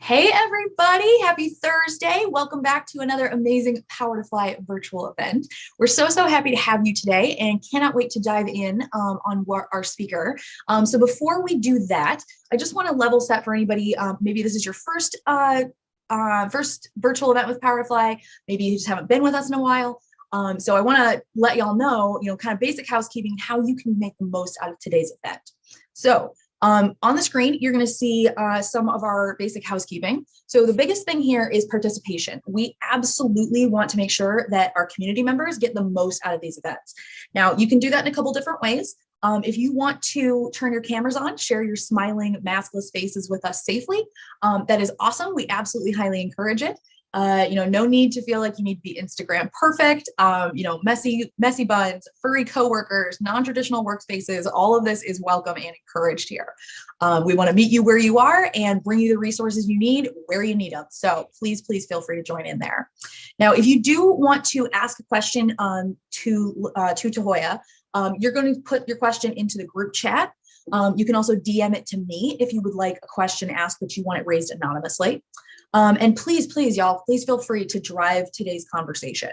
Hey everybody, happy Thursday. Welcome back to another amazing Power to Fly virtual event. We're so happy to have you today and cannot wait to dive in on our speaker. So before we do that, I just want to level set for anybody. Maybe this is your first virtual event with Power to Fly. Maybe you just haven't been with us in a while. So I want to let y'all know, kind of basic housekeeping, how you can make the most out of today's event. So on the screen, you're going to see some of our basic housekeeping. So the biggest thing here is participation. We absolutely want to make sure that our community members get the most out of these events. Now, you can do that in a couple different ways. If you want to turn your cameras on, share your smiling, maskless faces with us safely, that is awesome. We absolutely highly encourage it. No need to feel like you need to be Instagram perfect, messy buns, furry coworkers, non-traditional workspaces, all of this is welcome and encouraged here. We want to meet you where you are and bring you the resources you need where you need them. So please feel free to join in there. Now, if you do want to ask a question to Tahauya, you're going to put your question into the group chat. You can also DM it to me if you would like a question asked, but you want it raised anonymously. And please, y'all, please feel free to drive today's conversation.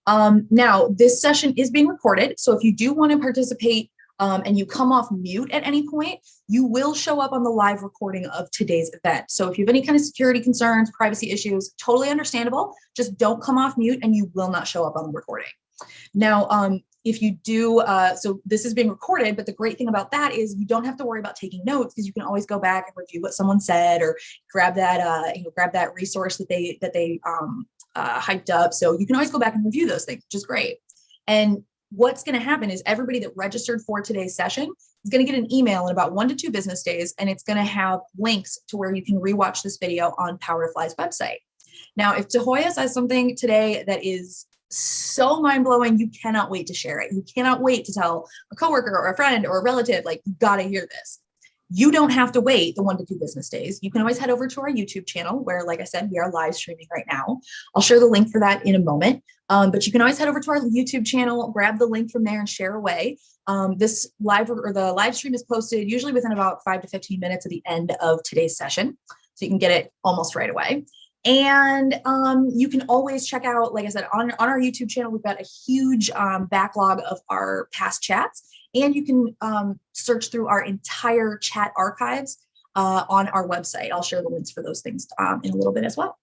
Now, this session is being recorded. So if you do want to participate and you come off mute at any point, you will show up on the live recording of today's event. So if you have any kind of security concerns, privacy issues, totally understandable. Just don't come off mute and you will not show up on the recording. Now, if you do, so this is being recorded, but the great thing about that is you don't have to worry about taking notes because you can always go back and review what someone said or grab that resource that they hyped up. So you can always go back and review those things, which is great. And what's going to happen is everybody that registered for today's session is going to get an email in about 1 to 2 business days, and it's going to have links to where you can rewatch this video on Power to Fly's website. Now, if Tahauya says something today that is so mind-blowing, you cannot wait to share it. You cannot wait to tell a coworker or a friend or a relative, like, you got to hear this. You don't have to wait the 1 to 2 business days. You can always head over to our YouTube channel where, like I said, we are live streaming right now. I'll share the link for that in a moment. But you can always head over to our YouTube channel, grab the link from there and share away. The live stream is posted usually within about 5 to 15 minutes at the end of today's session. So you can get it almost right away. And you can always check out, like I said, on our YouTube channel, we've got a huge backlog of our past chats, and you can search through our entire chat archives on our website. I'll share the links for those things in a little bit as well.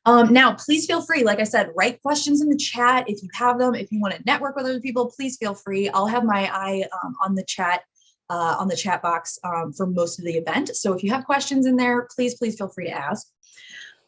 Now, please feel free, like I said, write questions in the chat if you have them. If you want to network with other people, please feel free. I'll have my eye on the chat box for most of the event. So if you have questions in there, please feel free to ask.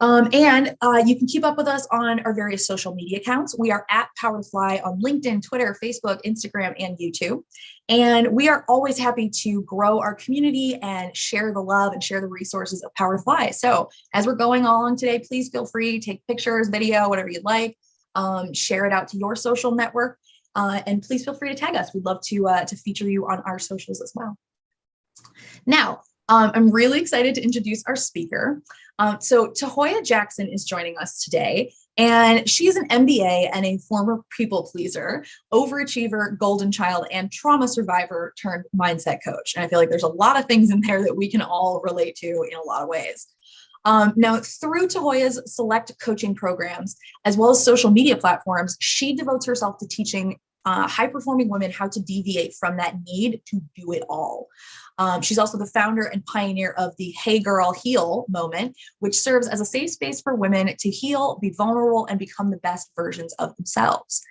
And you can keep up with us on our various social media accounts. We are at Power to Fly on LinkedIn, Twitter, Facebook, Instagram, and YouTube. And we are always happy to grow our community and share the love and share the resources of Power to Fly. So as we're going along today, please feel free to take pictures, video, whatever you'd like. Share it out to your social network. And please feel free to tag us. We'd love to feature you on our socials as well. Now, I'm really excited to introduce our speaker. So Tahauya Jackson is joining us today, and she's an MBA and a former people pleaser, overachiever, golden child, and trauma survivor turned mindset coach. And I feel like there's a lot of things in there that we can all relate to in a lot of ways. Now, through Tahauya's select coaching programs, as well as social media platforms, she devotes herself to teaching high-performing women how to deviate from that need to do it all. She's also the founder and pioneer of the Hey Girl Heal moment, which serves as a safe space for women to heal, be vulnerable, and become the best versions of themselves.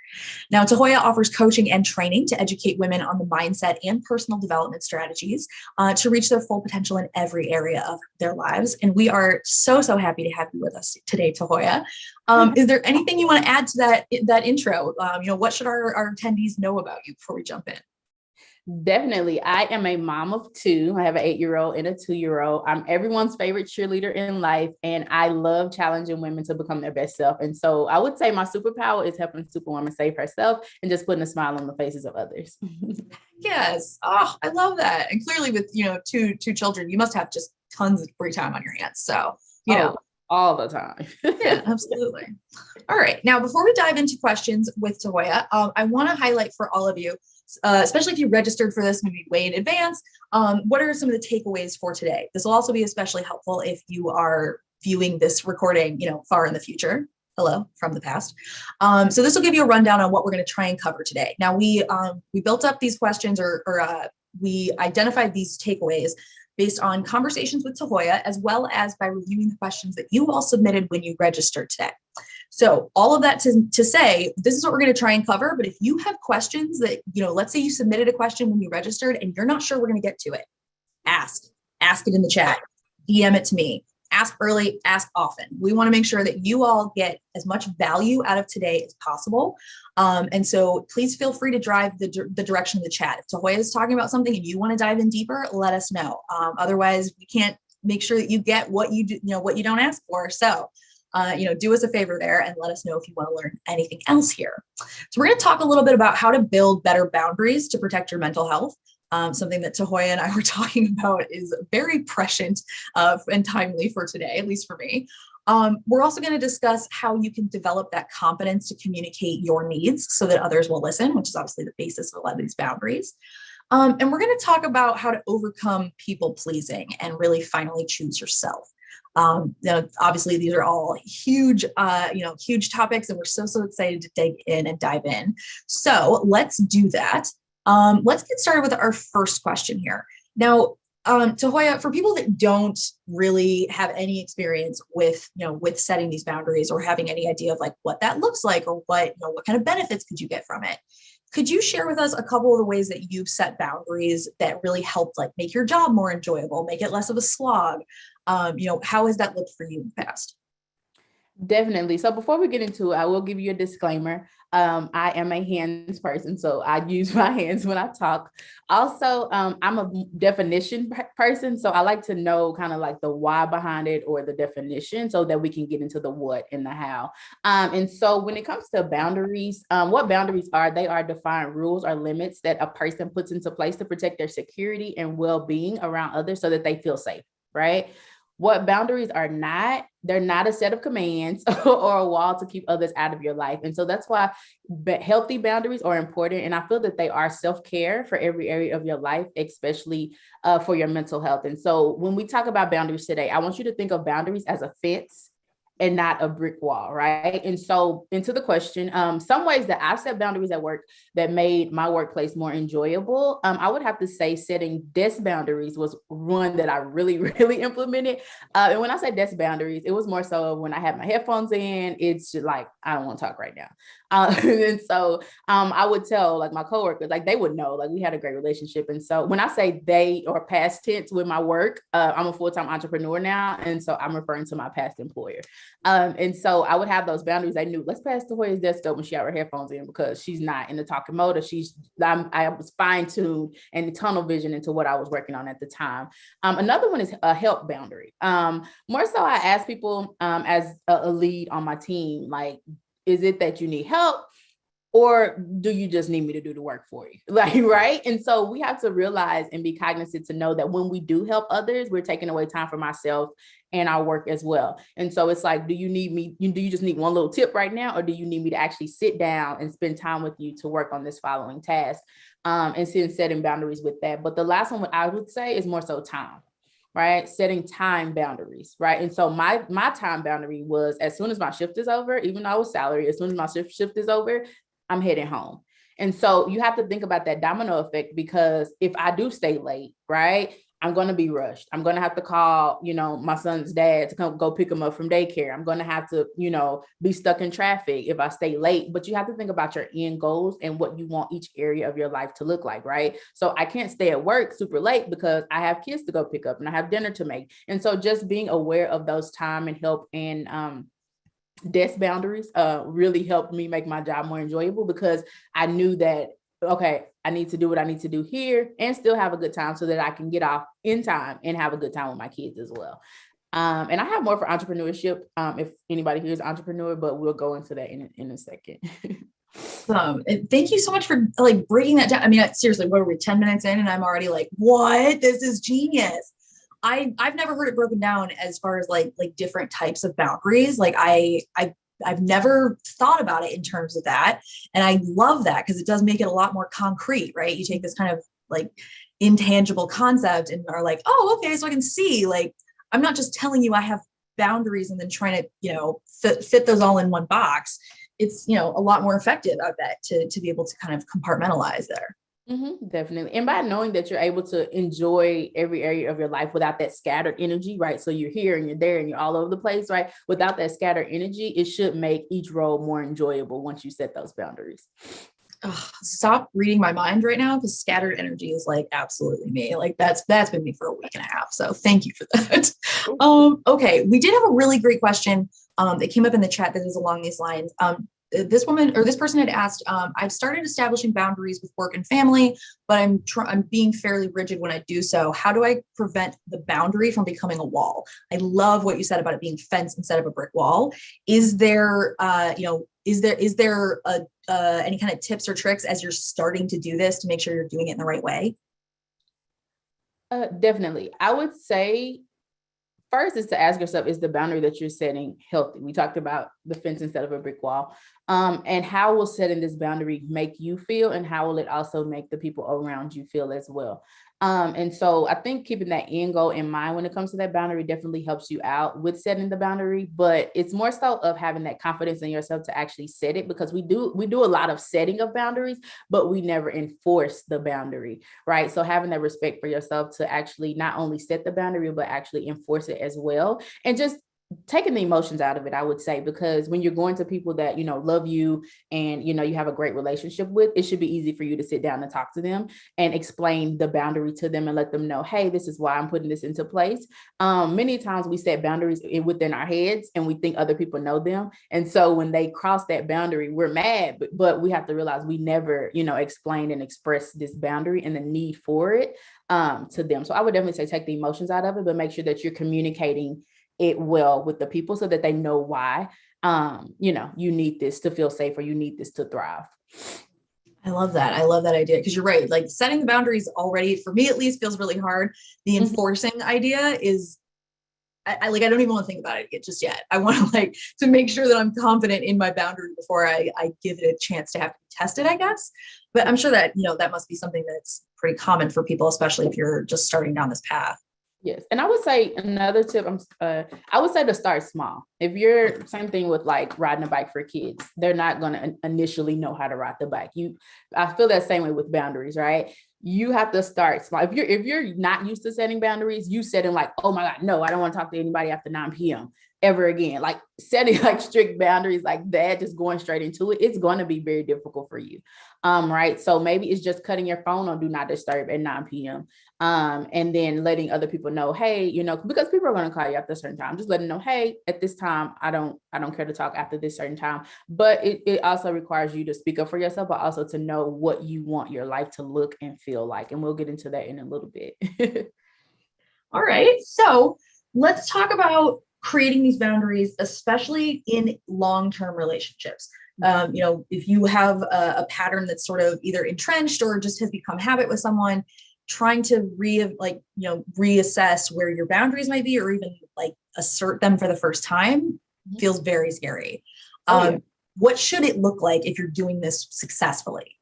Now, Tahauya offers coaching and training to educate women on the mindset and personal development strategies to reach their full potential in every area of their lives. And we are so happy to have you with us today, Tahauya. Is there anything you want to add to that intro? What should our attendees know about you before we jump in? Definitely. I am a mom of 2. I have an 8-year-old and a 2-year-old. I'm everyone's favorite cheerleader in life, and I love challenging women to become their best self. And so I would say my superpower is helping Superwoman save herself and just putting a smile on the faces of others. Yes. Oh, I love that. And clearly with, two children, you must have just tons of free time on your hands. So, all the time. Yeah, absolutely. All right. Now, before we dive into questions with Tahauya, I want to highlight for all of you, especially if you registered for this maybe way in advance, what are some of the takeaways for today? This will also be especially helpful if you are viewing this recording, far in the future. Hello from the past. So this will give you a rundown on what we're going to try and cover today. Now we built up these questions or we identified these takeaways based on conversations with Tahauya, as well as by reviewing the questions that you all submitted when you registered today. So all of that to say, this is what we're going to try and cover. But if you have questions that, let's say you submitted a question when you registered and you're not sure we're going to get to it, ask it in the chat, DM it to me, ask early, ask often. We want to make sure that you all get as much value out of today as possible. And so please feel free to drive the direction of the chat. If Tahauya is talking about something and you want to dive in deeper, let us know. Otherwise, we can't make sure that you get what you do, what you don't ask for. So do us a favor there and let us know if you want to learn anything else here. So we're going to talk a little bit about how to build better boundaries to protect your mental health. Something that Tahauya and I were talking about is very prescient and timely for today, at least for me. We're also going to discuss how you can develop that confidence to communicate your needs so that others will listen, which is obviously the basis of a lot of these boundaries. And we're going to talk about how to overcome people pleasing and really finally choose yourself. Obviously these are all huge, huge topics, and we're so excited to dig in and dive in. So let's do that. Let's get started with our first question here. Now, Tahauya, for people that don't really have any experience with setting these boundaries or having any idea of like what that looks like or what kind of benefits could you get from it, could you share with us a couple of the ways that you've set boundaries that really helped like make your job more enjoyable, make it less of a slog? How has that looked for you in the past? Definitely. So before we get into it, I will give you a disclaimer. I am a hands person, so I use my hands when I talk. Also, I'm a definition person, so I like to know kind of like the why behind it or the definition so that we can get into the what and the how. And so when it comes to boundaries, what boundaries are, they are defined rules or limits that a person puts into place to protect their security and well-being around others so that they feel safe, right? What boundaries are not, they're not a set of commands or a wall to keep others out of your life. And so that's why healthy boundaries are important. And I feel that they are self-care for every area of your life, especially for your mental health. And so when we talk about boundaries today, I want you to think of boundaries as a fence and not a brick wall, right? And so into the question, some ways that I've set boundaries at work that made my workplace more enjoyable, I would have to say setting desk boundaries was one that I really, really implemented. And when I say desk boundaries, it was more so when I had my headphones in, it's just like, I don't want to talk right now. And so I would tell like my coworkers, like they would know, like we had a great relationship. And so when I say they or past tense with my work, I'm a full-time entrepreneur now. And so I'm referring to my past employer. And so I would have those boundaries. I knew, let's pass Tahauya's desk up when she had her headphones in because she's not in the talking mode, or I was fine-tuned and tunnel vision into what I was working on at the time. Another one is a help boundary. More so I ask people as a lead on my team, like, is it that you need help? Or do you just need me to do the work for you? Like, right? And so we have to realize and be cognizant to know that when we do help others, we're taking away time for myself and our work as well. And so it's like, do you need me? Do you just need one little tip right now? Or do you need me to actually sit down and spend time with you to work on this following task? And setting boundaries with that. But the last one, what I would say is more so time. Right? Setting time boundaries, right? And so my time boundary was as soon as my shift is over, even though I was salary, as soon as my shift is over, I'm heading home. And so you have to think about that domino effect, because if I do stay late, right, I'm going to be rushed. I'm going to have to call, my son's dad to come go pick him up from daycare. I'm going to have to, be stuck in traffic if I stay late. But you have to think about your end goals and what you want each area of your life to look like, right? So I can't stay at work super late because I have kids to go pick up and I have dinner to make. And so just being aware of those time and help and desk boundaries really helped me make my job more enjoyable, because I knew that, okay, I need to do what I need to do here and still have a good time so that I can get off in time and have a good time with my kids as well. And I have more for entrepreneurship if anybody here is an entrepreneur, but we'll go into that in a second. And thank you so much for like breaking that down. I mean, seriously, what are we 10 minutes in and I'm already like, what? This is genius. I've never heard it broken down as far as like different types of boundaries. Like I've never thought about it in terms of that. And I love that because it does make it a lot more concrete, right? You take this kind of like intangible concept and are like, oh, okay, so I can see, like, I'm not just telling you I have boundaries and then trying to, fit those all in one box, it's, a lot more effective, I bet, to be able to kind of compartmentalize there. Definitely. And by knowing that you're able to enjoy every area of your life without that scattered energy, right? So you're here and you're there and you're all over the place, right? Without that scattered energy, it should make each role more enjoyable once you set those boundaries. Stop reading my mind right now, because scattered energy is like absolutely me. Like that's been me for a week and a half. So thank you for that. Okay, we did have a really great question that came up in the chat that is along these lines. This person had asked, I've started establishing boundaries with work and family, but I'm being fairly rigid when I do so. How do I prevent the boundary from becoming a wall? I love what you said about it being fence instead of a brick wall. Is there, is there any kind of tips or tricks as you're starting to do this to make sure you're doing it in the right way? Definitely. I would say first is to ask yourself, is the boundary that you're setting healthy? We talked about the fence instead of a brick wall. And how will setting this boundary make you feel, and how will it also make the people around you feel as well? And so I think keeping that end goal in mind when it comes to that boundary definitely helps you out with setting the boundary, but it's more so of having that confidence in yourself to actually set it, because we do a lot of setting of boundaries, but we never enforce the boundary, right? So having that respect for yourself to actually not only set the boundary, but actually enforce it as well. And just taking the emotions out of it, I would say, because when you're going to people that, love you and, you have a great relationship with, it should be easy for you to sit down and talk to them and explain the boundary to them and let them know, hey, this is why I'm putting this into place. Many times we set boundaries within our heads and we think other people know them. And so when they cross that boundary, we're mad, but we have to realize we never, explained and expressed this boundary and the need for it to them. So I would definitely say take the emotions out of it, but make sure that you're communicating it well with the people so that they know why, you need this to feel safe, or you need this to thrive. I love that. I love that idea, because you're right. Like setting the boundaries already, for me at least, feels really hard. The enforcing idea is, I don't even want to think about it just yet. I want to make sure that I'm confident in my boundary before I give it a chance to have to test it, I guess. But I'm sure that, that must be something that's pretty common for people, especially if you're just starting down this path. Yes. And I would say another tip, I would say to start small. If you're same thing with like riding a bike for kids, they're not going to initially know how to ride the bike. I feel that same way with boundaries, right? You have to start small. If you're not used to setting boundaries, you setting like, oh my God, no, I don't want to talk to anybody after 9 p.m. ever again. Like setting like strict boundaries like that, just going straight into it, it's going to be very difficult for you. Right. So maybe it's just cutting your phone on do not disturb at 9 p.m. And then letting other people know, hey, because people are going to call you after a certain time, just letting them know, hey, at this time, I don't care to talk after this certain time. But it also requires you to speak up for yourself, but also to know what you want your life to look and feel like. And we'll get into that in a little bit. All right. So let's talk about creating these boundaries, especially in long-term relationships. If you have a pattern that's sort of either entrenched or just has become habit with someone, trying to reassess where your boundaries might be, or even like assert them for the first time feels very scary. What should it look like if you're doing this successfully?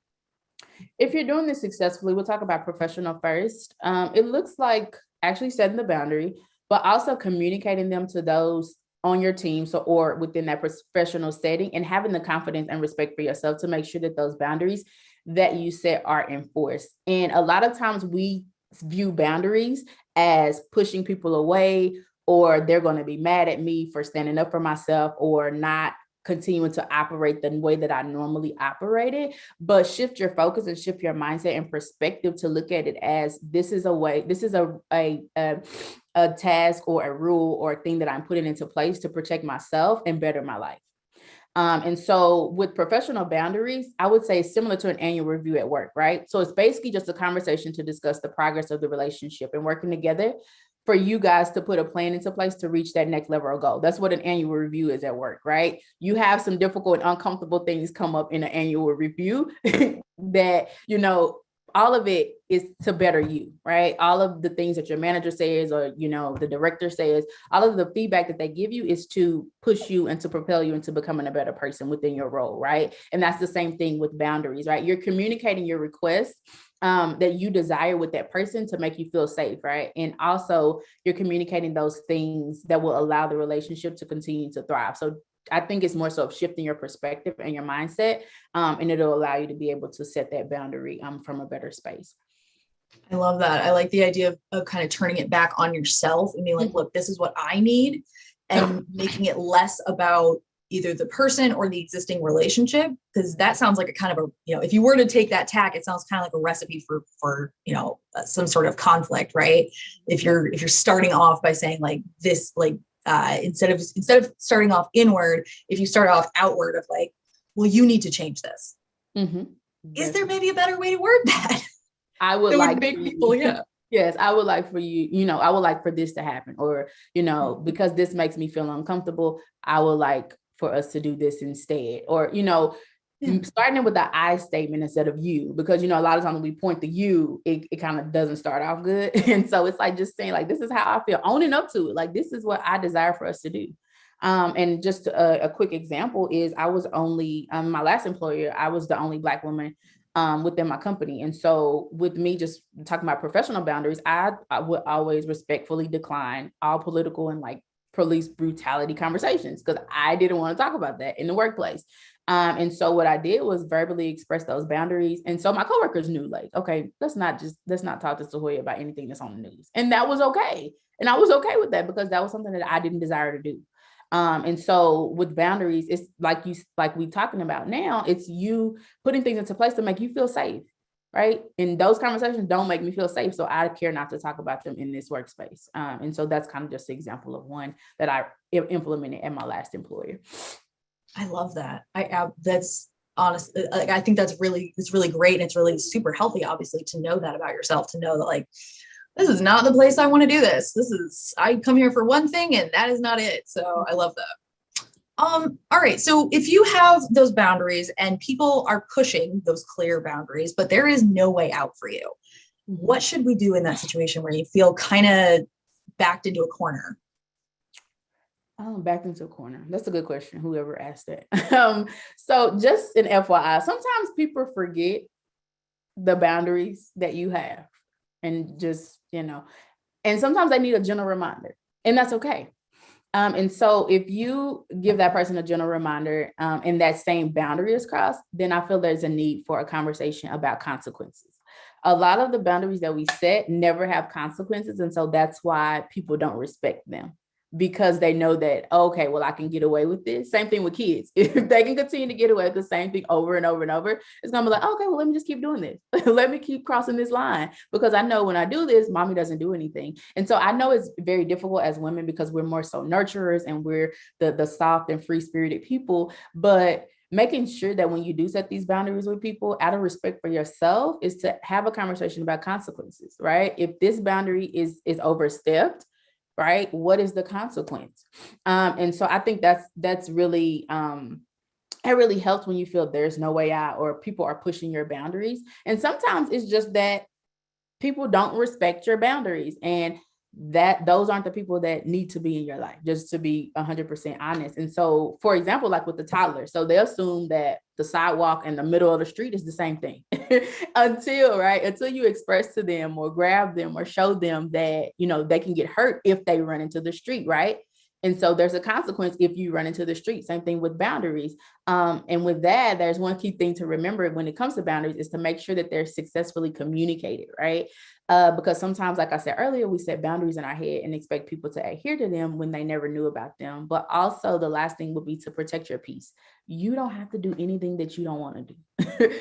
If you're doing this successfully, we'll talk about professional first. It looks like actually setting the boundary, but also communicating them to those on your team, or within that professional setting, and having the confidence and respect for yourself to make sure that those boundaries that you set are enforced. And a lot of times we view boundaries as pushing people away, or they're going to be mad at me for standing up for myself, or not continuing to operate the way that I normally operated. But shift your focus and shift your mindset and perspective to look at it as this is a task or a rule or a thing that I'm putting into place to protect myself and better my life. And so with professional boundaries, I would say it's similar to an annual review at work, right? So it's basically just a conversation to discuss the progress of the relationship and working together for you guys to put a plan into place to reach that next level of goal. That's what an annual review is at work, right? You have some difficult and uncomfortable things come up in an annual review that, all of it is to better you, right? All of the things that your manager says, or, you know, the director says, all of the feedback that they give you is to push you and to propel you into becoming a better person within your role, right? And that's the same thing with boundaries, right? You're communicating your requests that you desire with that person to make you feel safe, right? And also you're communicating those things that will allow the relationship to continue to thrive. So I think it's more so of shifting your perspective and your mindset, and it'll allow you to be able to set that boundary from a better space. I love that. I like the idea of kind of turning it back on yourself and being like, look, this is what I need, and making it less about either the person or the existing relationship. Because that sounds like a kind of a, you know, if you were to take that tack, it sounds kind of like a recipe for, you know, some sort of conflict, right? If you're starting off by saying like this, like, instead of starting off inward, if you start off outward of like, well, you need to change this. Mm-hmm. Is there maybe a better way to word that? I would like make people, yeah. Yes, I would like for you, you know, I would like for this to happen, or, you know, because this makes me feel uncomfortable, I would like for us to do this instead, or, you know, starting with the I statement instead of you, because, you know, a lot of times when we point to you, it kind of doesn't start off good. And so it's like just saying like, this is how I feel, owning up to it. Like, this is what I desire for us to do. And just a quick example is I was only, my last employer, I was the only Black woman within my company. And so with me just talking about professional boundaries, I would always respectfully decline all political and like police brutality conversations, because I didn't want to talk about that in the workplace. And so what I did was verbally express those boundaries. And so my coworkers knew, like, okay, let's not talk to Tahauya about anything that's on the news. And that was okay. And I was okay with that, because that was something that I didn't desire to do. And so with boundaries, it's like we talking about now, it's you putting things into place to make you feel safe, right? And those conversations don't make me feel safe, so I care not to talk about them in this workspace. And so that's kind of just an example of one that I implemented at my last employer. I love that. That's honestly, like, I think it's really great, and it's really super healthy, obviously, to know that about yourself, to know that like, this is not the place I want to do this. I come here for one thing and that is not it. So I love that. All right. So if you have those boundaries and people are pushing those clear boundaries, but there is no way out for you, what should we do in that situation where you feel kind of backed into a corner? Backed into a corner. That's a good question. Whoever asked that. So just an FYI, sometimes people forget the boundaries that you have, and just, you know, and sometimes they need a gentle reminder, and that's okay. And so if you give that person a gentle reminder, and that same boundary is crossed, then I feel there's a need for a conversation about consequences. A lot of the boundaries that we set never have consequences. And so that's why people don't respect them, because they know that, okay, well, I can get away with this. Same thing with kids. If they can continue to get away with the same thing over and over and over, it's going to be like, okay, well, let me just keep doing this. Let me keep crossing this line, because I know when I do this, mommy doesn't do anything. And so I know it's very difficult as women, because we're more so nurturers and we're the soft and free-spirited people. But making sure that when you do set these boundaries with people, out of respect for yourself, is to have a conversation about consequences, right? If this boundary is overstepped, right, what is the consequence? And so I think that's really, it really helps when you feel there's no way out, or people are pushing your boundaries. And sometimes it's just that people don't respect your boundaries, and that those aren't the people that need to be in your life, just to be 100% honest. And so, for example, like with the toddler, so they assume that the sidewalk and the middle of the street is the same thing until you express to them or grab them or show them that, you know, they can get hurt if they run into the street, right? And so there's a consequence if you run into the street. Same thing with boundaries. And with that, there's one key thing to remember when it comes to boundaries, is to make sure that they're successfully communicated, right? Because sometimes, like I said earlier, we set boundaries in our head and expect people to adhere to them when they never knew about them. But also the last thing would be to protect your peace. You don't have to do anything that you don't want to do.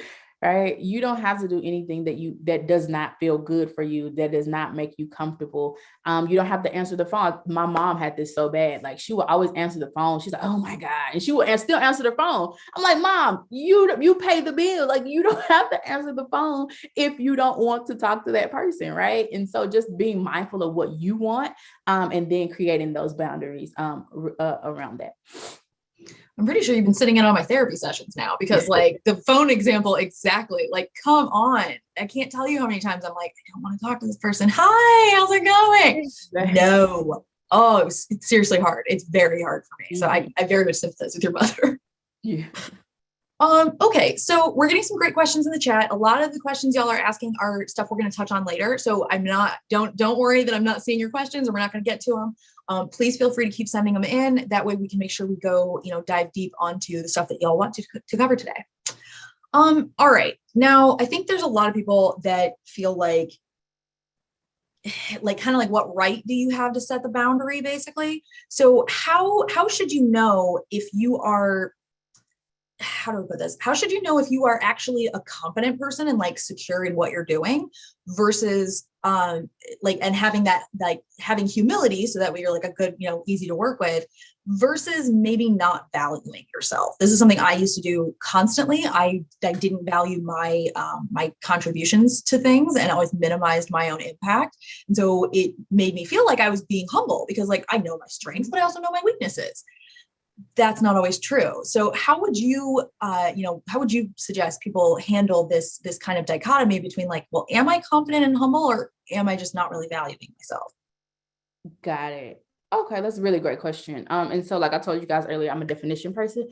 Right? You don't have to do anything that does not feel good for you, that does not make you comfortable. You don't have to answer the phone. My mom had this so bad. Like, she would always answer the phone. She's like, oh my God. And she would still answer the phone. I'm like, Mom, you pay the bill. Like, you don't have to answer the phone if you don't want to talk to that person. Right. And so just being mindful of what you want, and then creating those boundaries around that. I'm pretty sure you've been sitting in on my therapy sessions now because like the phone example, exactly. Like, come on. I can't tell you how many times I'm like, I don't want to talk to this person. Hi, how's it going? No. Oh, it's seriously hard. It's very hard for me. So I very much sympathize with your mother. Yeah. Okay, so we're getting some great questions in the chat. A lot of the questions y'all are asking are stuff we're going to touch on later. So don't worry that I'm not seeing your questions or we're not going to get to them. Please feel free to keep sending them in. That way we can make sure we go, dive deep onto the stuff that y'all want to cover today. All right. Now, I think there's a lot of people that feel like kind of like what right do you have to set the boundary basically? So how should you know if you are how do I put this? How should you know if you are actually a competent person and like secure in what you're doing versus and having that having humility so that way you're like a good, easy to work with versus maybe not valuing yourself. This is something I used to do constantly. I didn't value my my contributions to things and always minimized my own impact. And so it made me feel like I was being humble because like I know my strengths, but I also know my weaknesses. That's not always true. So how would you, how would you suggest people handle this kind of dichotomy between like, well, am I confident and humble or am I just not really valuing myself? Got it. Okay, that's a really great question. And so like I told you guys earlier, I'm a definition person.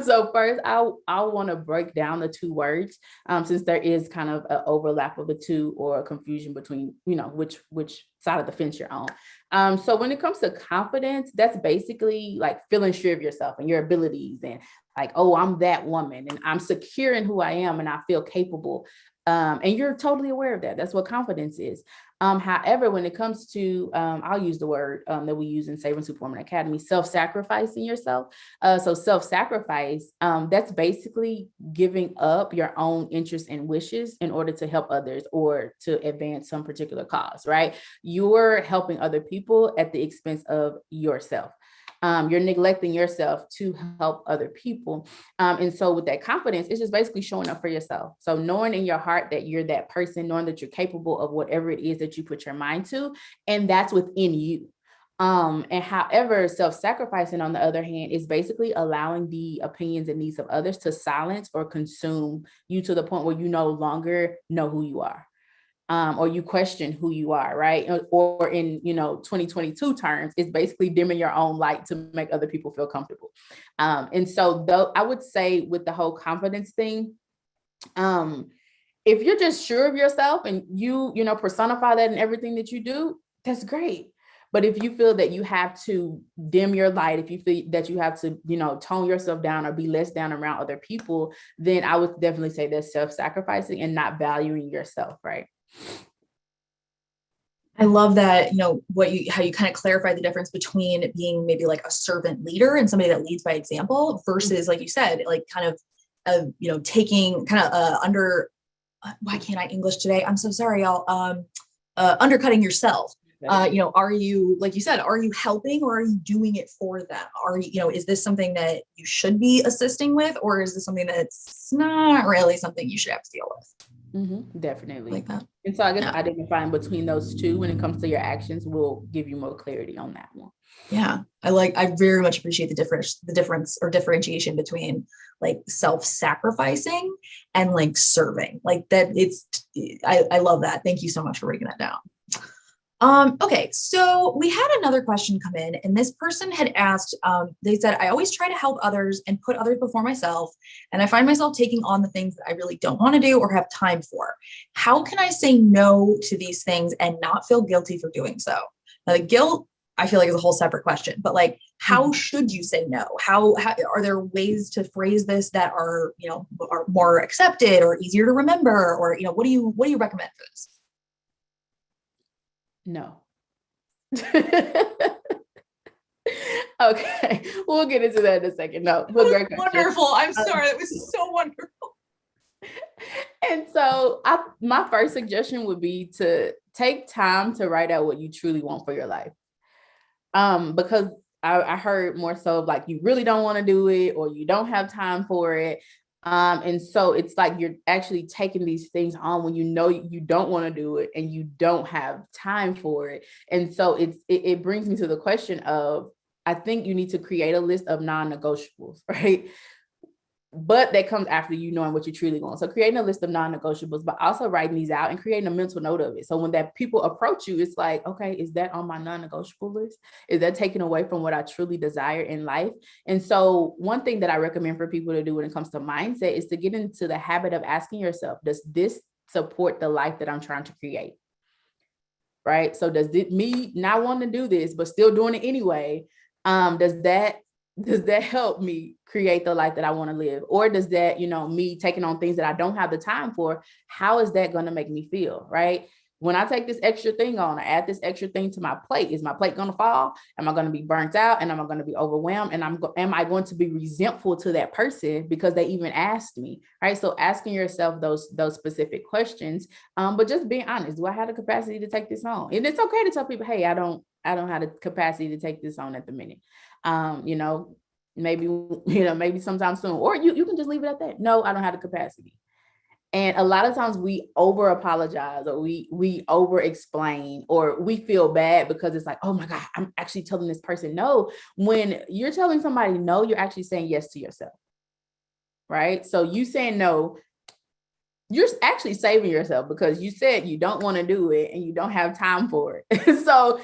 So first I want to break down the two words, since there is kind of an overlap of the two or a confusion between, which side of the fence you're on. So when it comes to confidence, that's basically like feeling sure of yourself and your abilities and like, oh, I'm that woman and I'm secure in who I am and I feel capable. And you're totally aware of that. That's what confidence is. However, when it comes to, I'll use the word that we use in Saving Superwoman Academy, self-sacrificing yourself. So self-sacrifice, that's basically giving up your own interests and wishes in order to help others or to advance some particular cause, right? You're helping other people at the expense of yourself. You're neglecting yourself to help other people. And so with that confidence, it's just basically showing up for yourself. So knowing in your heart that you're that person, knowing that you're capable of whatever it is that you put your mind to, and that's within you. And however, self-sacrificing, on the other hand, is basically allowing the opinions and needs of others to silence or consume you to the point where you no longer know who you are. Or you question who you are, right? Or in 2022 terms, it's basically dimming your own light to make other people feel comfortable. And so though I would say with the whole confidence thing, if you're just sure of yourself and you personify that in everything that you do, that's great. But if you feel that you have to dim your light, if you feel that you have to, tone yourself down or be less down around other people, then I would definitely say that's self-sacrificing and not valuing yourself, right? I love that, how you kind of clarify the difference between being maybe like a servant leader and somebody that leads by example versus, like you said, like kind of, taking kind of under, why can't I English today? I'm so sorry, y'all. Undercutting yourself. Are you, like you said, are you helping or are you doing it for them? Are you, is this something that you should be assisting with, or is this something that's not really something you should have to deal with? Definitely. Like that. And so I guess identifying between those two when it comes to your actions will give you more clarity on that one. Yeah. I very much appreciate the difference or differentiation between like self-sacrificing and like serving. Like that I love that. Thank you so much for breaking that down. Okay, so we had another question come in, and this person had asked, they said, I always try to help others and put others before myself, and I find myself taking on the things that I really don't want to do or have time for. How can I say no to these things and not feel guilty for doing so? Now, the guilt, I feel like, is a whole separate question, but like, how should you say no? How are there ways to phrase this that are, are more accepted or easier to remember, or, what do you recommend for this? No. Okay, we'll get into that in a second. No, great question. Wonderful. I'm sorry. That was so wonderful. And so my first suggestion would be to take time to write out what you truly want for your life. Because I heard more so of like, you really don't want to do it or you don't have time for it. And so it's like you're actually taking these things on when you don't want to do it and you don't have time for it. And so it brings me to the question of, I think you need to create a list of non-negotiables, right? But that comes after you knowing what you truly want. So creating a list of non-negotiables, but also writing these out and creating a mental note of it. So when that people approach you, it's like, okay, is that on my non-negotiable list? Is that taken away from what I truly desire in life? And so one thing that I recommend for people to do when it comes to mindset is to get into the habit of asking yourself, does this support the life that I'm trying to create? Right? So does it, me not wanting to do this, but still doing it anyway, does that help me create the life that I want to live? Or does that, me taking on things that I don't have the time for, how is that going to make me feel? Right? When I take this extra thing on, I add this extra thing to my plate, is my plate going to fall? Am I going to be burnt out? And am I going to be overwhelmed? And am I going to be resentful to that person because they even asked me? Right? So asking yourself those specific questions, but just being honest. Do I have the capacity to take this on? And it's okay to tell people, hey, I don't have the capacity to take this on at the minute. Maybe sometime soon, or you can just leave it at that. No, I don't have the capacity. And a lot of times we over apologize, or we over explain, or we feel bad because it's like, oh my God, I'm actually telling this person no. When you're telling somebody no, you're actually saying yes to yourself. Right? So you saying no, you're actually saving yourself, because you said you don't want to do it and you don't have time for it. So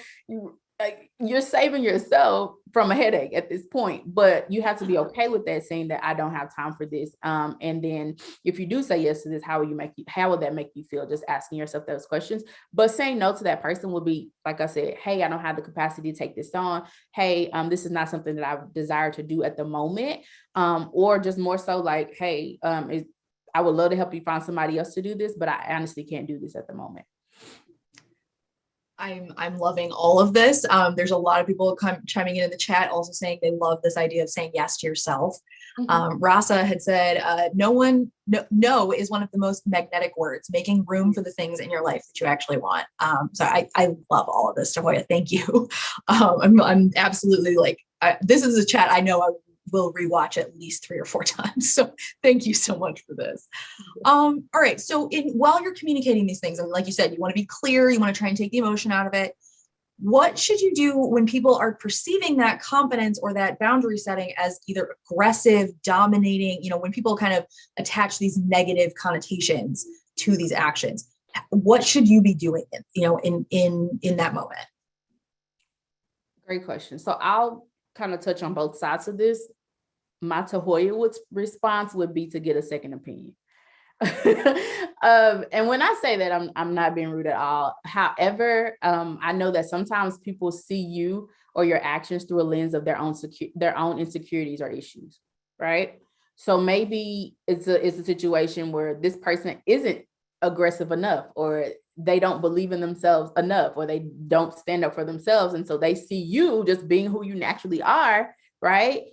you're saving yourself from a headache at this point, but you have to be okay with that, saying that I don't have time for this. And then if you do say yes to this, how will that make you feel? Just asking yourself those questions. But saying no to that person will be, like I said, hey, I don't have the capacity to take this on. Hey, this is not something that I desire to do at the moment. Or just more so like, hey, I would love to help you find somebody else to do this, but I honestly can't do this at the moment. I'm loving all of this. There's a lot of people chiming in the chat, also saying they love this idea of saying yes to yourself. Rasa had said, no is one of the most magnetic words, making room for the things in your life that you actually want. So I love all of this, Tahauya. Thank you. I'm absolutely this is a chat I know I will rewatch at least 3 or 4 times. So thank you so much for this. All right. So while you're communicating these things, and like you said, you want to be clear, you want to try and take the emotion out of it. What should you do when people are perceiving that confidence or that boundary setting as either aggressive, dominating, when people kind of attach these negative connotations to these actions? What should you be doing, in that moment? Great question. So I'll kind of touch on both sides of this. My Tahauya response would be to get a second opinion. And when I say that, I'm not being rude at all. However, I know that sometimes people see you or your actions through a lens of their own insecurities or issues, right? So maybe it's a situation where this person isn't aggressive enough, or they don't believe in themselves enough, or they don't stand up for themselves. And so they see you just being who you naturally are, right,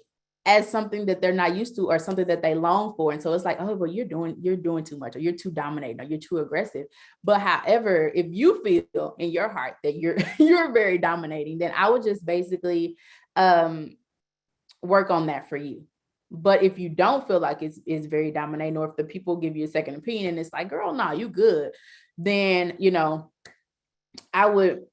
as something that they're not used to, or something that they long for. And so it's like, oh, well, you're doing too much, or you're too dominating, or you're too aggressive. But however, if you feel in your heart that you're very dominating, then I would just basically work on that for you. But if you don't feel like it's very dominating, or if the people give you a second opinion and it's like, girl, no, you good, then, I would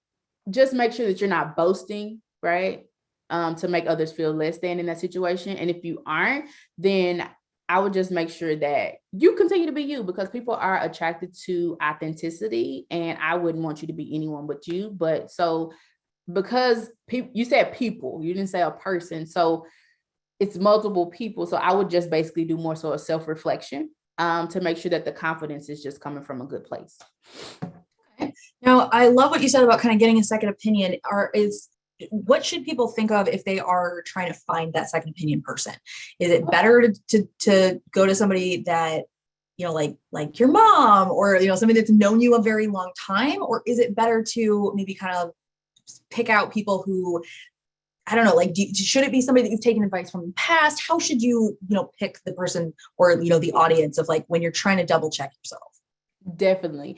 just make sure that you're not boasting, right? To make others feel less than in that situation. And if you aren't, then I would just make sure that you continue to be you, because people are attracted to authenticity, and I wouldn't want you to be anyone but you. But so, because you said people, you didn't say a person. So it's multiple people. So I would just basically do more so a self-reflection to make sure that the confidence is just coming from a good place. Okay. Now, I love what you said about kind of getting a second opinion. What should people think of if they are trying to find that second opinion person? Is it better to go to somebody that, like your mom, or, somebody that's known you a very long time? Or is it better to maybe kind of pick out people who, I don't know, should it be somebody that you've taken advice from in the past? How should you, pick the person, or, the audience of when you're trying to double check yourself? Definitely.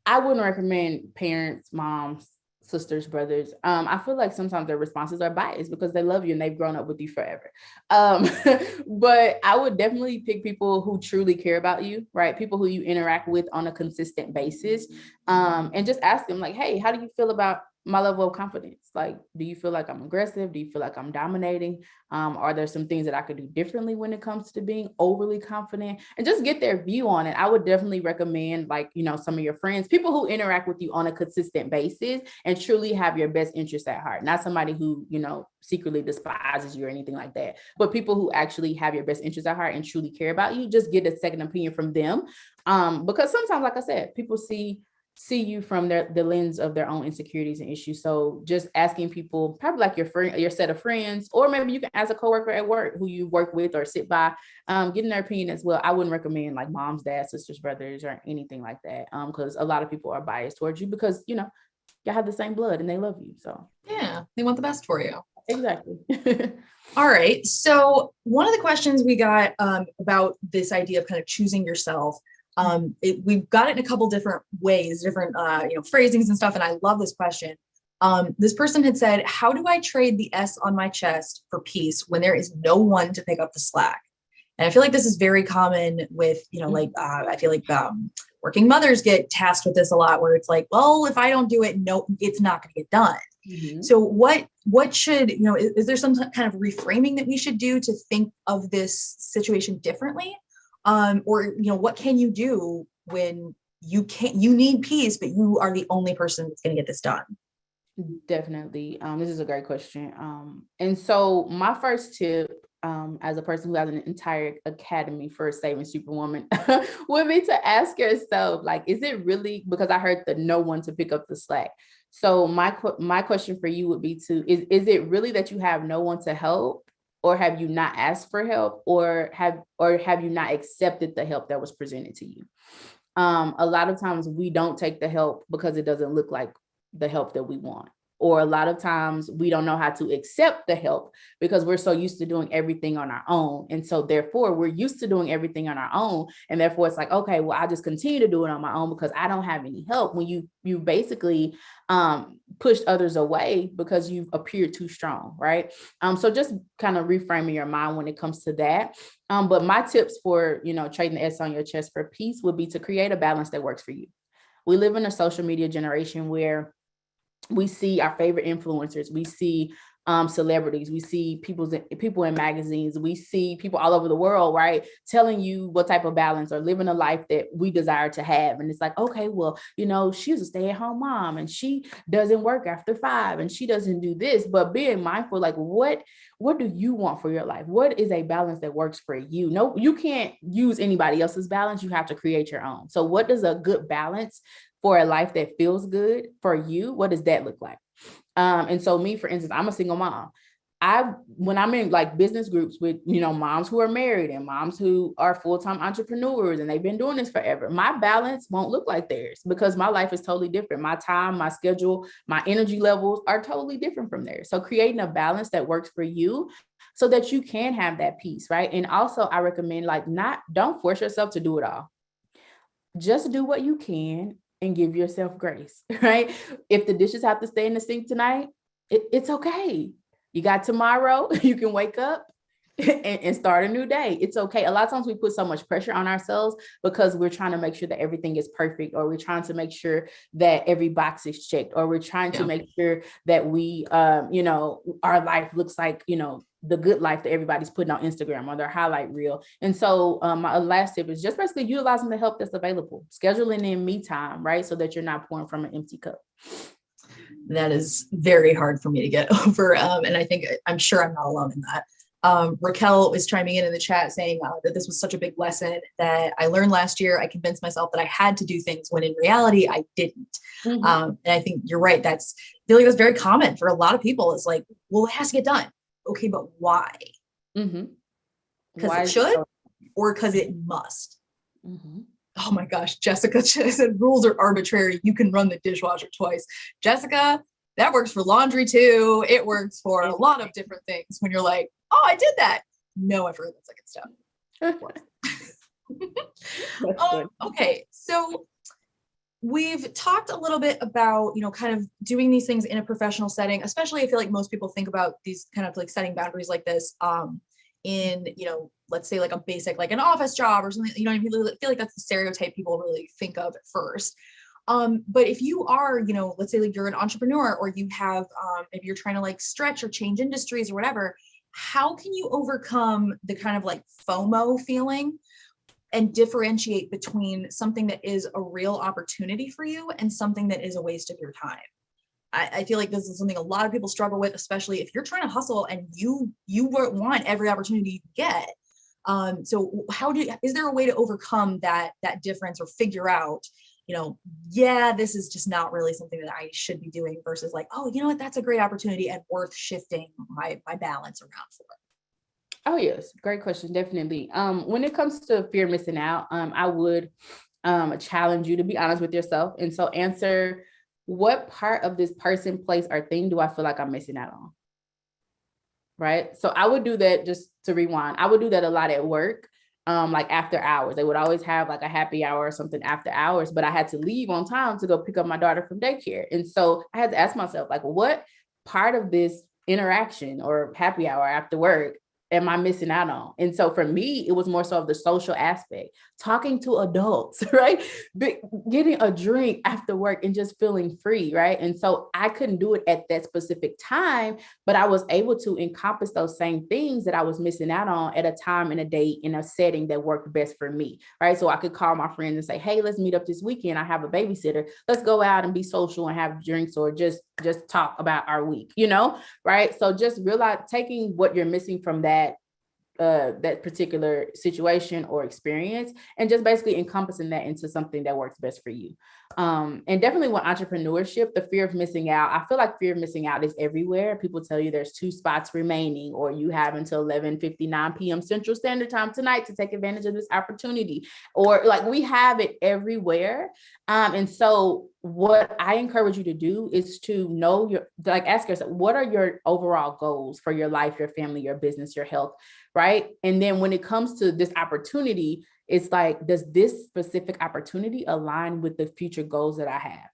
I wouldn't recommend parents, moms, sisters, brothers. I feel like sometimes their responses are biased because they love you and they've grown up with you forever. But I would definitely pick people who truly care about you, right? People who you interact with on a consistent basis. And just ask them, like, hey, how do you feel about my level of confidence. Like, do you feel like I'm aggressive? Do you feel like I'm dominating? Are there some things that I could do differently when it comes to being overly confident? And just get their view on it. I would definitely recommend, like, some of your friends, people who interact with you on a consistent basis and truly have your best interest at heart. Not somebody who, secretly despises you or anything like that, but people who actually have your best interest at heart and truly care about you. Just get a second opinion from them. Because sometimes, like I said, people see you from the lens of their own insecurities and issues. So just asking people, probably like your friend, your set of friends, or maybe you can ask a coworker at work who you work with or sit by, getting their opinion as well. I wouldn't recommend like moms, dads, sisters, brothers, or anything like that. Because a lot of people are biased towards you because, y'all have the same blood and they love you. So yeah, they want the best for you. Exactly. All right. So one of the questions we got about this idea of kind of choosing yourself, we've got it in a couple different ways, different phrasings and stuff. And I love this question. This person had said, how do I trade the S on my chest for peace when there is no one to pick up the slack? And I feel like this is very common with, I feel like working mothers get tasked with this a lot, where it's like, well, if I don't do it, no, it's not going to get done. Mm-hmm. So what should, is there some kind of reframing that we should do to think of this situation differently? Or what can you do when you need peace, but you are the only person that's going to get this done? Definitely. This is a great question. And so my first tip, as a person who has an entire academy for saving Superwoman, would be to ask yourself, like, is it really, because I heard the no one to pick up the slack. So my question for you would be is it really that you have no one to help, or have you not asked for help, or have you not accepted the help that was presented to you? A lot of times we don't take the help because it doesn't look like the help that we want. Or a lot of times we don't know how to accept the help because we're so used to doing everything on our own. And so therefore we're used to doing everything on our own. And therefore it's like, okay, well, I just continue to do it on my own because I don't have any help, when you basically pushed others away because you've appeared too strong, right? So just kind of reframing your mind when it comes to that. But my tips for, trading the S on your chest for peace would be to create a balance that works for you. We live in a social media generation where we see our favorite influencers, we see celebrities, we see people in magazines, we see people all over the world, right, telling you what type of balance or living a life that we desire to have. And it's like, okay, well, she's a stay-at-home mom and she doesn't work after 5 and she doesn't do this. But being mindful, like, what do you want for your life? What is a balance that works for you? No, you can't use anybody else's balance. You have to create your own. So what does a good balance for a life that feels good for you, what does that look like? And so me, for instance, I'm a single mom. When I'm in like business groups with, moms who are married and moms who are full-time entrepreneurs and they've been doing this forever, my balance won't look like theirs because my life is totally different. My time, my schedule, my energy levels are totally different from theirs. So creating a balance that works for you so that you can have that peace, right? And also I recommend don't force yourself to do it all. Just do what you can and give yourself grace, right? If the dishes have to stay in the sink tonight, it's okay. You got tomorrow, you can wake up and start a new day. It's okay. A lot of times we put so much pressure on ourselves because we're trying to make sure that everything is perfect, or we're trying to make sure that every box is checked, or we're trying to make sure that we, our life looks like, the good life that everybody's putting on Instagram or their highlight reel. And so my last tip is just basically utilizing the help that's available, scheduling in me time, right? So that you're not pouring from an empty cup. That is very hard for me to get over. And I'm sure I'm not alone in that. Raquel was chiming in the chat saying that this was such a big lesson that I learned last year. I convinced myself that I had to do things when in reality I didn't. Mm-hmm. And I think you're right. I feel like that's very common for a lot of people. It's like, well, it has to get done. Okay, but why? Mm-hmm. Because it should, or because it must. Mm-hmm. Oh my gosh, Jessica said rules are arbitrary. You can run the dishwasher twice. Jessica, that works for laundry too. It works for a lot of different things when you're like, oh, I did that. No, I forgot that second step. Okay, so we've talked a little bit about, kind of doing these things in a professional setting, especially I feel like most people think about these kind of like setting boundaries like this in, let's say like a basic, like an office job or something, I feel like that's the stereotype people really think of at first. But if you are, let's say like you're an entrepreneur, or you have, maybe you're trying to like stretch or change industries or whatever, how can you overcome the kind of like FOMO feeling and differentiate between something that is a real opportunity for you and something that is a waste of your time? I feel like this is something a lot of people struggle with, especially if you're trying to hustle and you want every opportunity you get. So is there a way to overcome that difference, or figure out, yeah, this is just not really something that I should be doing, versus like, oh, you know what, that's a great opportunity and worth shifting my balance around for. Oh yes, great question. Definitely. When it comes to fear of missing out, I would challenge you to be honest with yourself. And so answer, what part of this person, place, or thing do I feel like I'm missing out on? Right. So I would do that, just to rewind. I would do that a lot at work. Like after hours, they would always have like a happy hour or something after hours, but I had to leave on time to go pick up my daughter from daycare. And so I had to ask myself, like, what part of this interaction or happy hour after work am I missing out on? And so for me, it was more so of the social aspect, talking to adults, right? Getting a drink after work and just feeling free, right? And so I couldn't do it at that specific time, but I was able to encompass those same things that I was missing out on at a time and a date in a setting that worked best for me, right? So I could call my friends and say, hey, let's meet up this weekend. I have a babysitter. Let's go out and be social and have drinks, or just talk about our week, right? So just realize, taking what you're missing from that particular situation or experience, and just basically encompassing that into something that works best for you. And definitely with entrepreneurship, the fear of missing out, I feel like fear of missing out is everywhere. People tell you there's 2 spots remaining, or you have until 11:59 p.m. Central Standard Time tonight to take advantage of this opportunity, or like, we have it everywhere. And so what I encourage you to do is to ask yourself, what are your overall goals for your life, your family, your business, your health, right? And then when it comes to this opportunity, it's like, does this specific opportunity align with the future goals that I have?